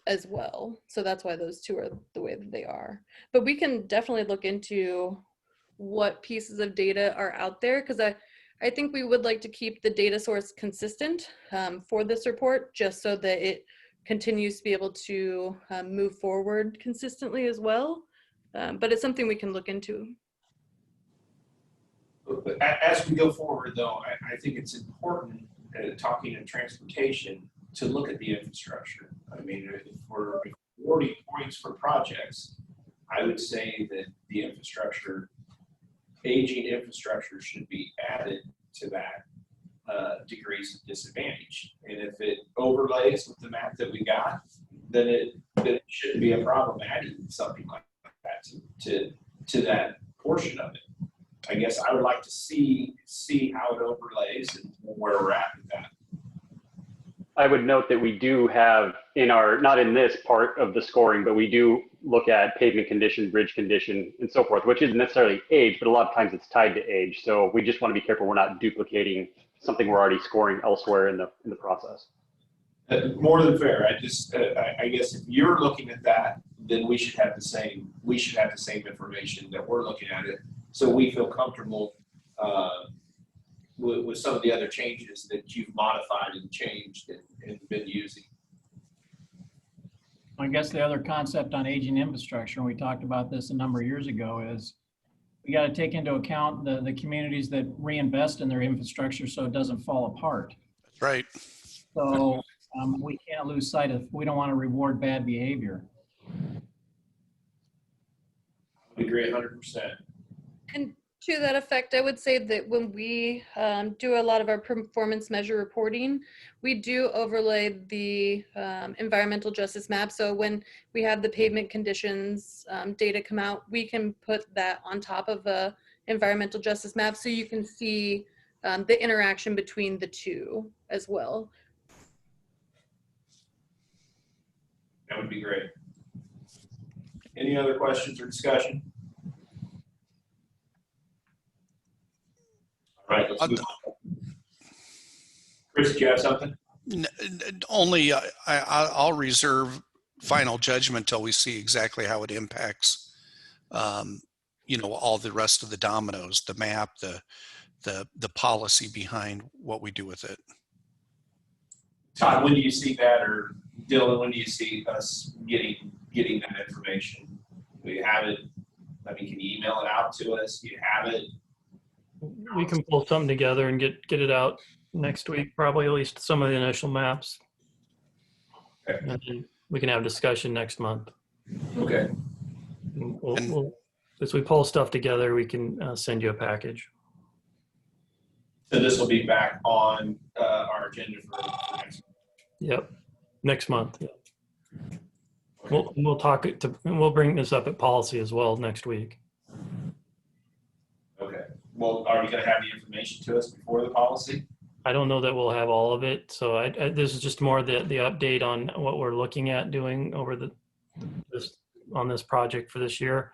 as well. So that's why those two are the way that they are. But we can definitely look into what pieces of data are out there, because I think we would like to keep the data source consistent for this report, just so that it continues to be able to move forward consistently as well. But it's something we can look into. As we go forward, though, I think it's important, talking in transportation, to look at the infrastructure. I mean, if we're awarding points for projects, I would say that the infrastructure, aging infrastructure, should be added to that degrees of disadvantage. And if it overlays with the map that we got, then it shouldn't be a problem adding something like that to that portion of it. I guess I would like to see how it overlays and where we're at with that. I would note that we do have in our, not in this part of the scoring, but we do look at pavement condition, bridge condition, and so forth, which isn't necessarily age, but a lot of times it's tied to age. So we just want to be careful we're not duplicating something we're already scoring elsewhere in the process. More than fair. I guess if you're looking at that, then we should have the same information that we're looking at it, so we feel comfortable with some of the other changes that you've modified and changed and been using. I guess the other concept on aging infrastructure, and we talked about this a number of years ago, is we got to take into account the communities that reinvest in their infrastructure so it doesn't fall apart. That's right. So we can't lose sight of, we don't want to reward bad behavior. I agree 100%. And To that effect, I would say that when we do a lot of our performance measure reporting, we do overlay the environmental justice map. So when we have the pavement conditions data come out, we can put that on top of a environmental justice map so you can see the interaction between the two as well. That would be great. Any other questions or discussion? All right, let's move on. Chris, do you have something? Only I'll reserve final judgment till we see exactly how it impacts, you know, all the rest of the dominoes, the map, the policy behind what we do with it. Todd, when do you see that, or Dylan, when do you see us getting that information? Do you have it? I mean, can you email it out to us? Do you have it? We can pull something together and get it out next week, probably at least some of the initial maps. Okay. And then we can have discussion next month. Okay. As we pull stuff together, we can send you a package. So this will be back on our agenda for next month. Yep, next month. Yeah. We'll talk it to, and we'll bring this up at policy as well next week. Okay. Well, are you going to have the information to us before the policy? I don't know that we'll have all of it. So this is just more the update on what we're looking at doing over on this project for this year.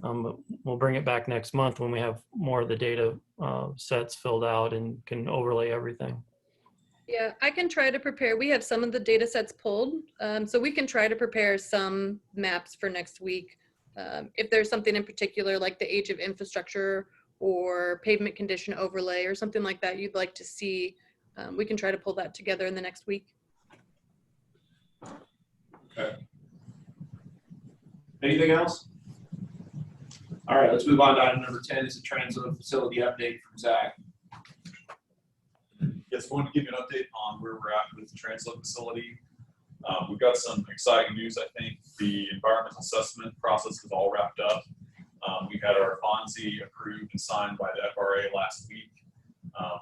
We'll bring it back next month when we have more of the data sets filled out and can overlay everything. Yeah, I can try to prepare. We have some of the data sets pulled, so we can try to prepare some maps for next week. If there's something in particular, like the age of infrastructure or pavement condition overlay or something like that you'd like to see, we can try to pull that together in the next week. Okay. Anything else? All right, let's move on to item number 10. It's a transload facility update from Zach. Yes, I wanted to give you an update on where we're at with the transload facility. We've got some exciting news, I think. The environmental assessment process is all wrapped up. We had our FONSI approved and signed by the FRA last week.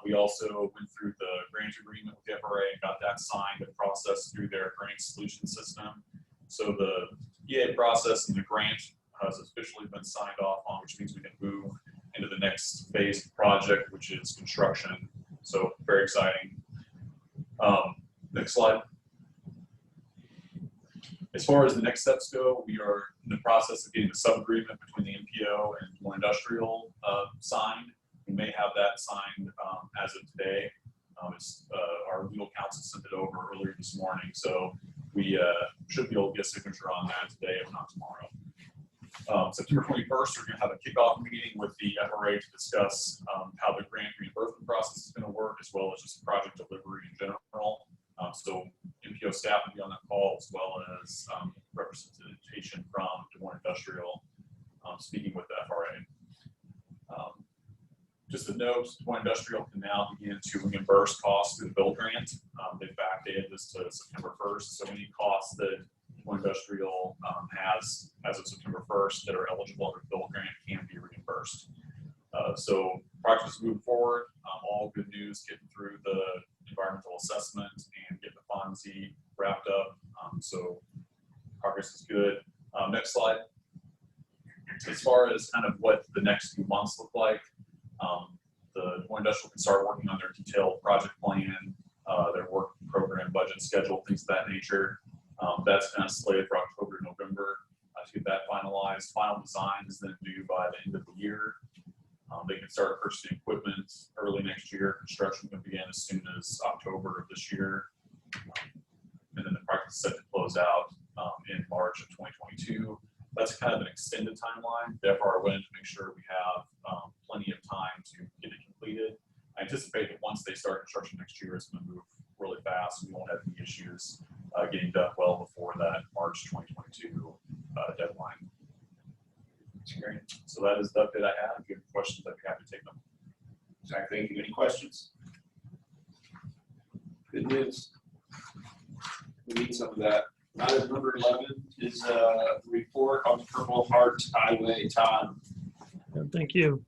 We also went through the grant agreement with the FRA and got that signed and processed through their grant solution system. So the EA process and the grant has officially been signed off on, which means we can move into the next phase of the project, which is construction. So very exciting. Next slide. As far as the next steps go, we are in the process of getting the sub-agreement between the MPO and Moines Industrial signed. We may have that signed as of today. Our legal counsel sent it over earlier this morning, so we should be able to get a signature on that today, if not tomorrow. September 21st, we're going to have a kickoff meeting with the FRA to discuss how the grant reimbursement process is going to work, as well as just project delivery in general. So MPO staff will be on that call, as well as representation from Moines Industrial speaking with the FRA. Just a note, Moines Industrial can now begin to reimburse costs through the bill grant. They've backdated this to September 1st, so any costs that Moines Industrial has as of September 1st that are eligible under the bill grant can be reimbursed. So project is moving forward. All good news, getting through the environmental assessment and get the FONSI wrapped up. So progress is good. Next slide. As far as kind of what the next few months look like, the Moines Industrial can start working on their detailed project plan, their work program, budget schedule, things of that nature. That's kind of slated for October to November to get that finalized. Final design is then due by the end of the year. They can start purchasing equipment early next year. Construction can begin as soon as October of this year. And then the project is set to close out in March of 2022. That's kind of an extended timeline. The FRA wanted to make sure we have plenty of time to get it completed. I anticipate that once they start construction next year, it's going to move really fast. We won't have any issues getting done well before that March 2022 deadline. That's great. So that is the update I have. If you have questions, I'd be happy to take them. Zach, thank you. Any questions? Good news. We need some of that. Item number 11 is a report on the Purple Heart Highway. Todd. Thank you.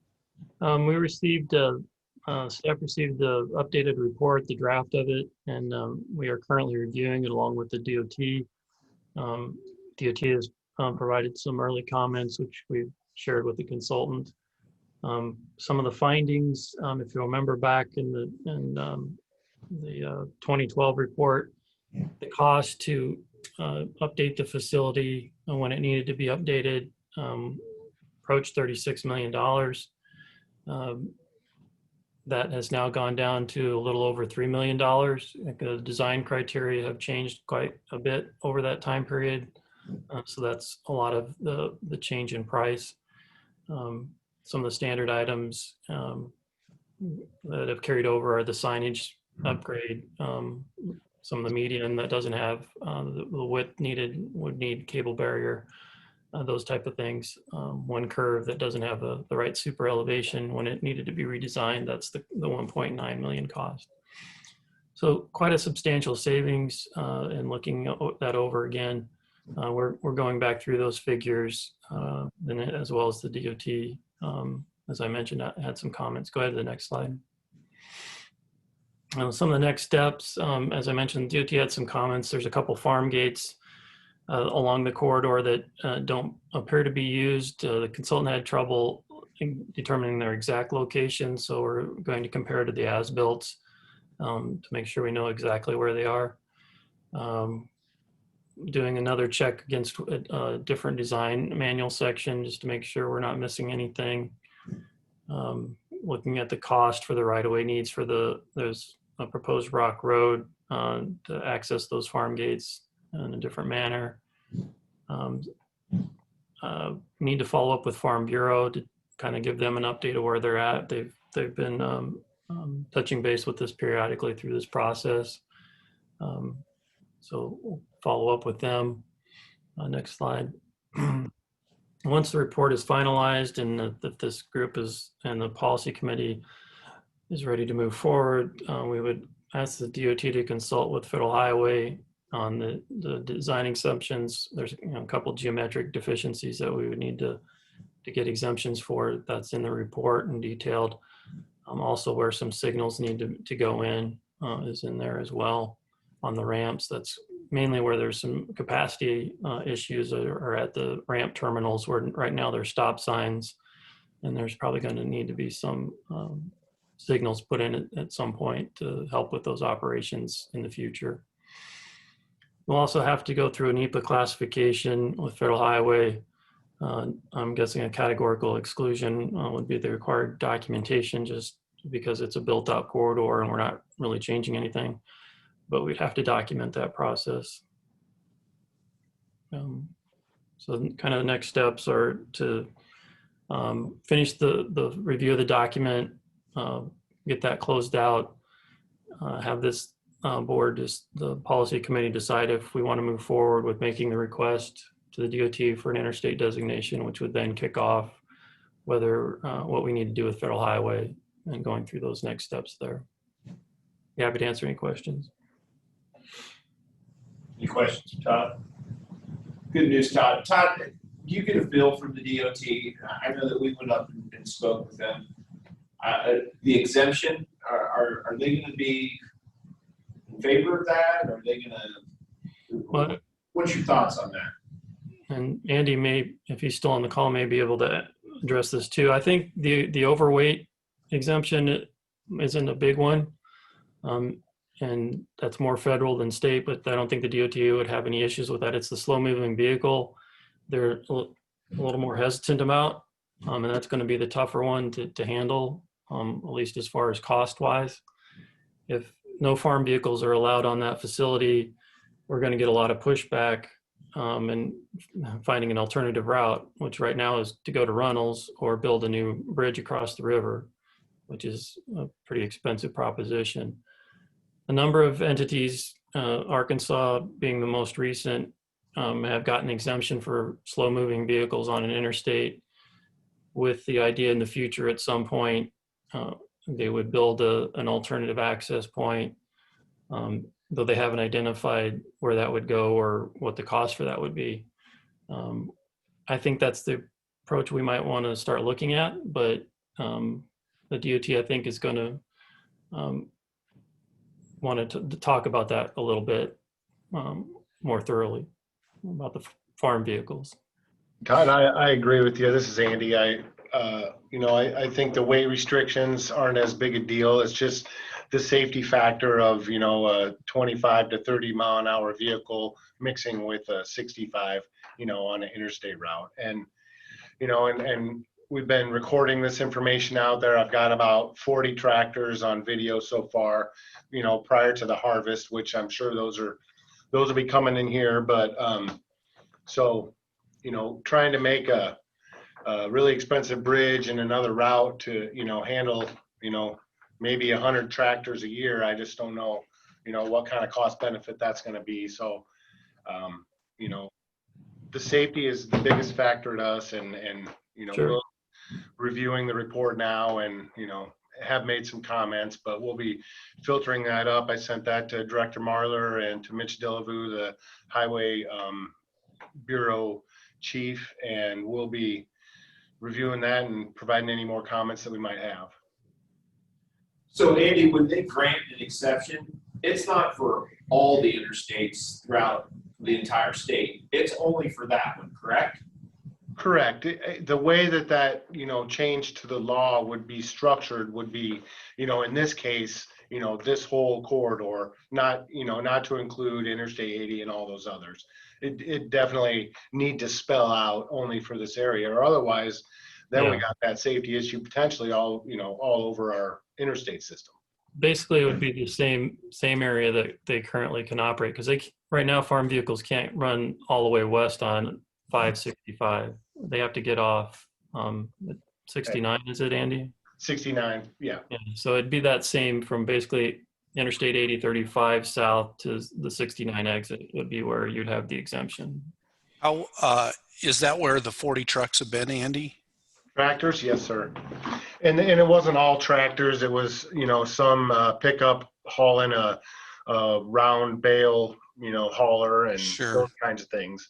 We received, staff received the updated report, the draft of it, and we are currently reviewing it along with the DOT. DOT has provided some early comments, which we've shared with the consultant. Some of the findings, if you remember back in the 2012 report, the cost to update the facility when it needed to be updated approached $36 million. That has now gone down to a little over $3 million. The design criteria have changed quite a bit over that time period. So that's a lot of the change in price. Some of the standard items that have carried over are the signage upgrade. Some of the median that doesn't have the width needed would need cable barrier, those type of things. One curve that doesn't have the right super elevation when it needed to be redesigned, that's the 1.9 million cost. So quite a substantial savings, and looking that over again, we're going back through those figures, and as well as the DOT. As I mentioned, I had some comments. Go ahead to the next slide. Some of the next steps, as I mentioned, DOT had some comments. There's a couple farm gates along the corridor that don't appear to be used. The consultant had trouble in determining their exact location, so we're going to compare to the as-built to make sure we know exactly where they are. Doing another check against a different design manual section just to make sure we're not missing anything. Looking at the cost for the right-of-way needs for there's a proposed rock road to access those farm gates in a different manner. Need to follow up with Farm Bureau to kind of give them an update of where they're at. They've been touching base with us periodically through this process. So we'll follow up with them. Next slide. Once the report is finalized and that this group is and the policy committee is ready to move forward, we would ask the DOT to consult with Federal Highway on the design exemptions. There's a couple geometric deficiencies that we would need to get exemptions for. That's in the report and detailed. Also where some signals need to go in is in there as well. On the ramps, that's mainly where there's some capacity issues are at the ramp terminals where right now there's stop signs, and there's probably going to need to be some signals put in at some point to help with those operations in the future. We'll also have to go through a NEPA classification with Federal Highway. I'm guessing a categorical exclusion would be the required documentation just because it's a built out corridor and we're not really changing anything, but we'd have to document that process. So kind of the next steps are to finish the review of the document, get that closed out, have this board, the policy committee decide if we want to move forward with making the request to the DOT for an interstate designation, which would then kick off whether what we need to do with Federal Highway and going through those next steps there. Be happy to answer any questions. Any questions, Todd? Good news, Todd. Todd, do you get a feel from the DOT? I know that we went up and spoke with them. The exemption, are they going to be in favor of that? Or are they going to? What's your thoughts on that? And Andy may, if he's still on the call, may be able to address this too. I think the overweight exemption isn't a big one. And that's more federal than state, but I don't think the DOT would have any issues with that. It's the slow moving vehicle they're a little more hesitant about, and that's going to be the tougher one to handle, at least as far as cost wise. If no farm vehicles are allowed on that facility, we're going to get a lot of pushback and finding an alternative route, which right now is to go to Runnels or build a new bridge across the river, which is a pretty expensive proposition. A number of entities, Arkansas being the most recent, have gotten exemption for slow moving vehicles on an interstate with the idea in the future at some point they would build an alternative access point, though they haven't identified where that would go or what the cost for that would be. I think that's the approach we might want to start looking at, but the DOT, I think, is going to want to talk about that a little bit more thoroughly about the farm vehicles. Todd, I agree with you. This is Andy. I think the weight restrictions aren't as big a deal. It's just the safety factor of, a 25 to 30 mile an hour vehicle mixing with a 65, on an interstate route. And, and we've been recording this information out there. I've got about 40 tractors on video so far, prior to the harvest, which I'm sure those will be coming in here. But, trying to make a really expensive bridge and another route to, handle, maybe 100 tractors a year. I just don't know, what kind of cost benefit that's going to be. So, the safety is the biggest factor to us, and Sure. we're reviewing the report now and, have made some comments, but we'll be filtering that up. I sent that to Director Marler and to Mitch Delavu, the Highway Bureau Chief, and we'll be reviewing that and providing any more comments that we might have. So Andy, when they grant an exception, it's not for all the interstates throughout the entire state. It's only for that one, correct? Correct. The way that change to the law would be structured would be, in this case, this whole corridor, not to include Interstate 80 and all those others. It definitely need to spell out only for this area, or otherwise then we got that safety issue potentially all over our interstate system. Basically, it would be the same area that they currently can operate, because right now farm vehicles can't run all the way west on 565. They have to get off 69. Is it, Andy? 69. Yeah. So it'd be that same from basically Interstate 80, 35 south to the 69 exit would be where you'd have the exemption. How is that where the 40 trucks have been, Andy? Tractors, yes, sir. And it wasn't all tractors. It was, some pickup hauling a round bale, hauler and those kinds of things.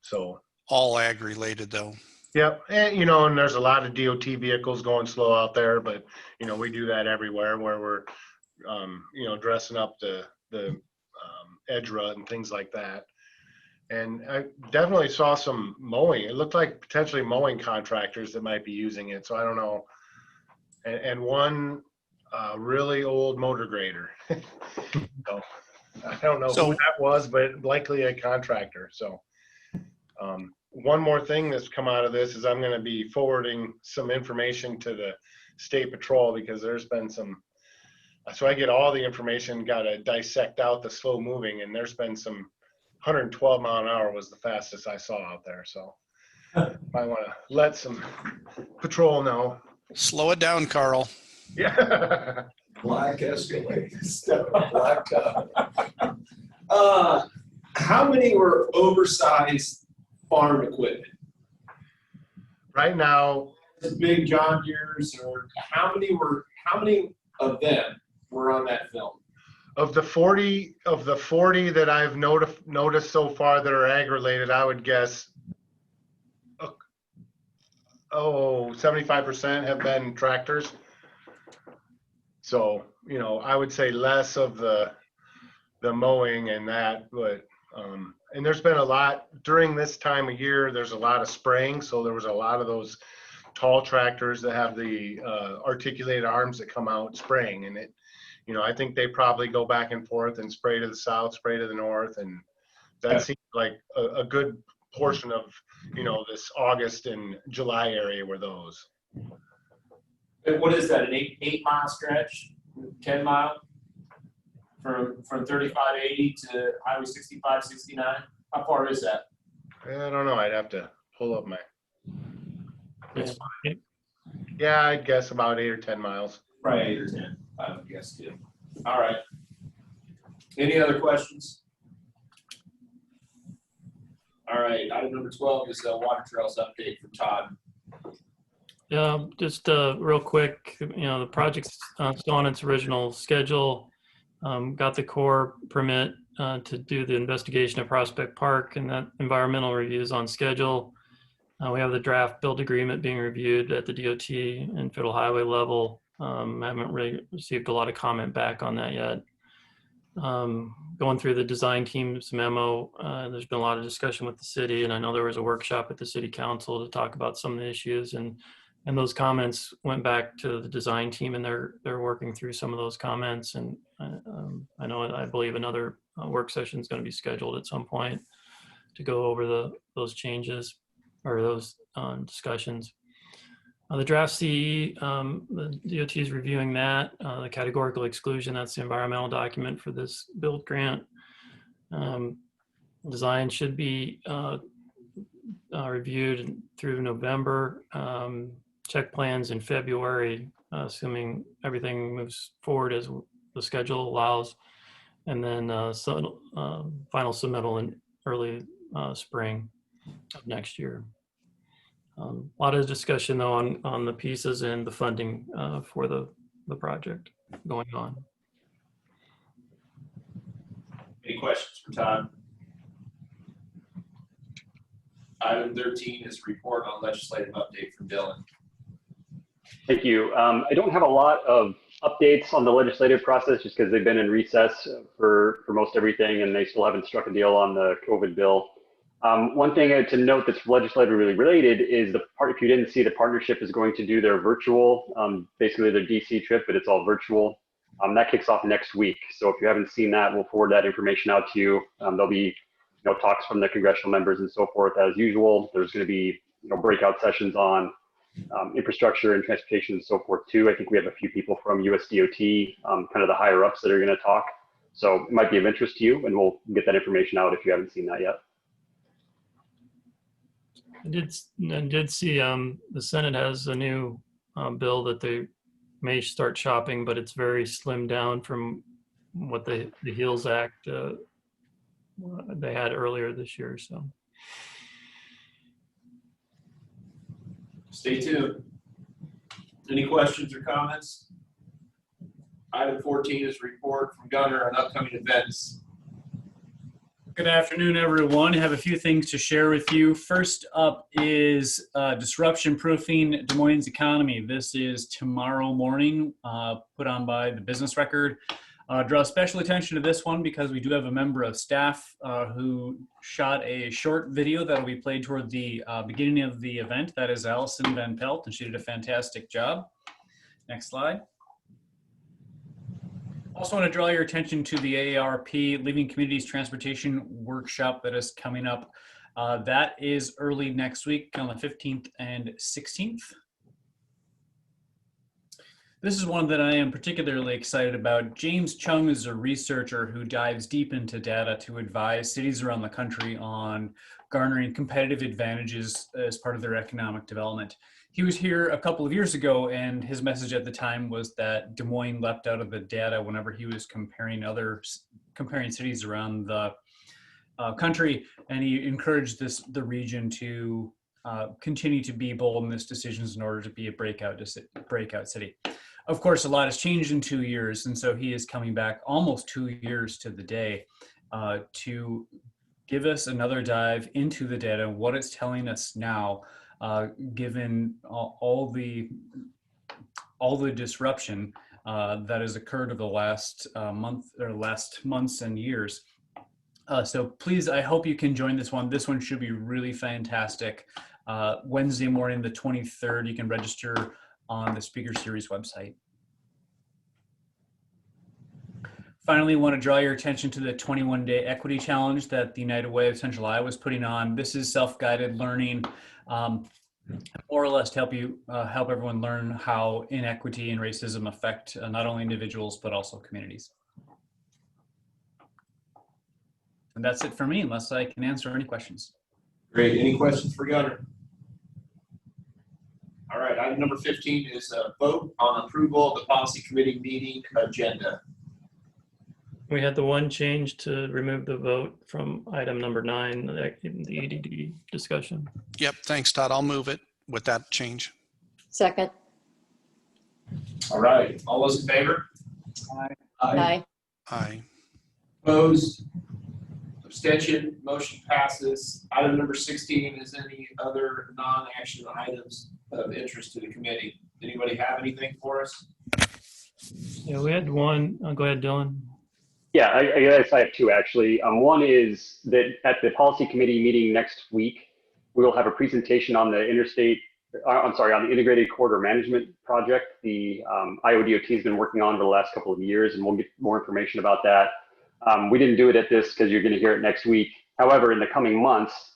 So all ag related though. Yep. And, and there's a lot of DOT vehicles going slow out there, but, we do that everywhere where we're, dressing up the edge rut and things like that. And I definitely saw some mowing. It looked like potentially mowing contractors that might be using it. So I don't know. And one really old motor grader. So I don't know who that was, but likely a contractor. So one more thing that's come out of this is I'm going to be forwarding some information to the State Patrol, because there's been some, so I get all the information, got to dissect out the slow moving, and there's been some 112 mile an hour was the fastest I saw out there. So I want to let some patrol know. Slow it down, Carl. Yeah. Black Escalade. Black How many were oversized farm equipment? Right now, the big John Deere's, or how many of them were on that film? Of the 40 that I've noticed so far that are ag related, I would guess 75% have been tractors. So, I would say less of the mowing and that, but and there's been a lot during this time of year. There's a lot of spraying, so there was a lot of those tall tractors that have the articulated arms that come out spraying, and it, I think they probably go back and forth and spray to the south, spray to the north, and that seems like a good portion of this August and July area were those. And what is that, an 8-mile stretch, 10 mile? From 3580 to Highway 65, 69? How far is that? I don't know. I'd have to pull up my. It's fine. Yeah, I'd guess about 8 or 10 miles. Right, 8 or 10, I would guess too. All right. Any other questions? All right, item number 12 is a water trails update from Todd. Yeah, just real quick, the project's still on its original schedule. Got the Corps permit to do the investigation at Prospect Park, and that environmental review is on schedule. We have the draft build agreement being reviewed at the DOT and federal highway level. Haven't really received a lot of comment back on that yet. Going through the design team's memo, there's been a lot of discussion with the city, and I know there was a workshop at the city council to talk about some of the issues, and those comments went back to the design team, and they're working through some of those comments. And I believe another work session is going to be scheduled at some point to go over those changes or those discussions. The draft CE, the DOT is reviewing that. The categorical exclusion, that's the environmental document for this build grant. Design should be reviewed through November. Check plans in February, assuming everything moves forward as the schedule allows. And then final submittal in early spring of next year. A lot of discussion though on the pieces and the funding for the project going on. Any questions for Todd? Item 13 is report on legislative update from Dylan. Thank you. I don't have a lot of updates on the legislative process just because they've been in recess for most everything, and they still haven't struck a deal on the COVID bill. One thing to note that's legislatively related is if you didn't see, the partnership is going to do their virtual, basically their DC trip, but it's all virtual. That kicks off next week. So if you haven't seen that, we'll forward that information out to you. There'll be talks from the congressional members and so forth as usual. There's going to be breakout sessions on infrastructure and transportation and so forth too. I think we have a few people from USDOT, kind of the higher ups that are going to talk. So it might be of interest to you, and we'll get that information out if you haven't seen that yet. I did see the Senate has a new bill that they may start shopping, but it's very slimmed down from what the HEALS Act they had earlier this year. So Stay tuned. Any questions or comments? Item 14 is report from Gunner on upcoming events. Good afternoon, everyone. I have a few things to share with you. First up is disruption proofing Des Moines economy. This is tomorrow morning, put on by the Business Record. Draw special attention to this one because we do have a member of staff who shot a short video that will be played toward the beginning of the event. That is Allison Van Pelt, and she did a fantastic job. Next slide. Also want to draw your attention to the AARP Leaving Communities Transportation Workshop that is coming up. That is early next week on the 15th and 16th. This is one that I am particularly excited about. James Chung is a researcher who dives deep into data to advise cities around the country on garnering competitive advantages as part of their economic development. He was here a couple of years ago, and his message at the time was that Des Moines left out of the data whenever he was comparing cities around the country, and he encouraged the region to continue to be bold in its decisions in order to be a breakout city. Of course, a lot has changed in 2 years, and so he is coming back almost 2 years to the day to give us another dive into the data, what it's telling us now, given all the disruption that has occurred over the last months and years. So please, I hope you can join this one. This one should be really fantastic. Wednesday morning, the 23rd, you can register on the Speaker Series website. Finally, want to draw your attention to the 21-day equity challenge that the United Way of Central Iowa is putting on. This is self-guided learning, more or less to help everyone learn how inequity and racism affect not only individuals, but also communities. And that's it for me, unless I can answer any questions. Great. Any questions for Gunner? All right. Item number 15 is a vote on approval of the policy committee meeting agenda. we had the one change to remove the vote from item number 9, the EDD discussion. Yep. Thanks, Todd. I'll move it with that change. Second. All right. All those in favor? Aye. Aye. Opposed? Abstention, motion passes. Item number 16 is any other non-action items of interest to the committee. Anybody have anything for us? Yeah, we had one. Go ahead, Dylan. Yeah, I guess I have two actually. One is that at the policy committee meeting next week, we will have a presentation on the on the integrated corridor management project. The IODOT has been working on for the last couple of years, and we'll get more information about that. We didn't do it at this because you're going to hear it next week. However, in the coming months,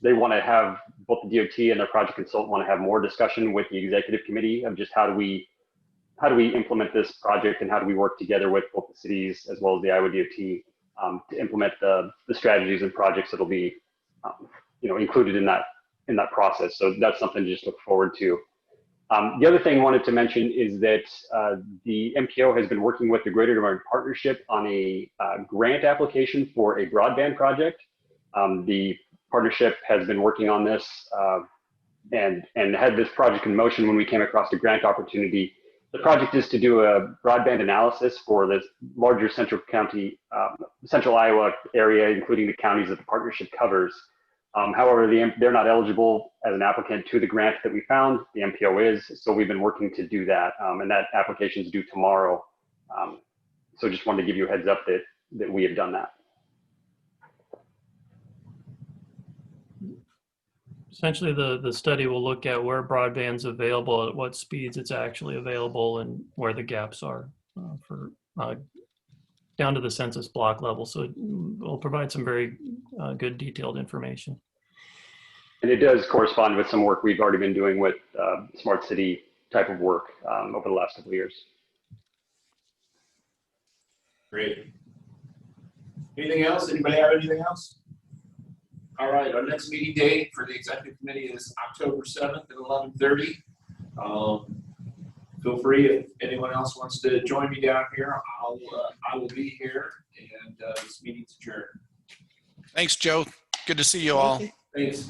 they want to have, both the DOT and their project consultant want to have more discussion with the executive committee of just how do we implement this project and how do we work together with both the cities as well as the IODOT to implement the strategies and projects that'll be included in that process. So that's something to just look forward to. The other thing I wanted to mention is that the MPO has been working with the Greater Des Moines Partnership on a grant application for a broadband project. The partnership has been working on this and had this project in motion when we came across the grant opportunity. The project is to do a broadband analysis for this larger central Iowa area, including the counties that the partnership covers. However, they're not eligible as an applicant to the grant that we found. The MPO is, so we've been working to do that, and that application is due tomorrow. So just wanted to give you a heads up that we have done that. Essentially, the study will look at where broadband's available, at what speeds it's actually available, and where the gaps are for down to the census block level. So it will provide some very good detailed information. And it does correspond with some work we've already been doing with smart city type of work over the last couple of years. Great. Anything else? Anybody have anything else? All right, our next meeting date for the executive committee is October 7th at 11:30. Feel free if anyone else wants to join me down here. I will be here, and this meeting's adjourned. Thanks, Joe. Good to see you all. Thanks.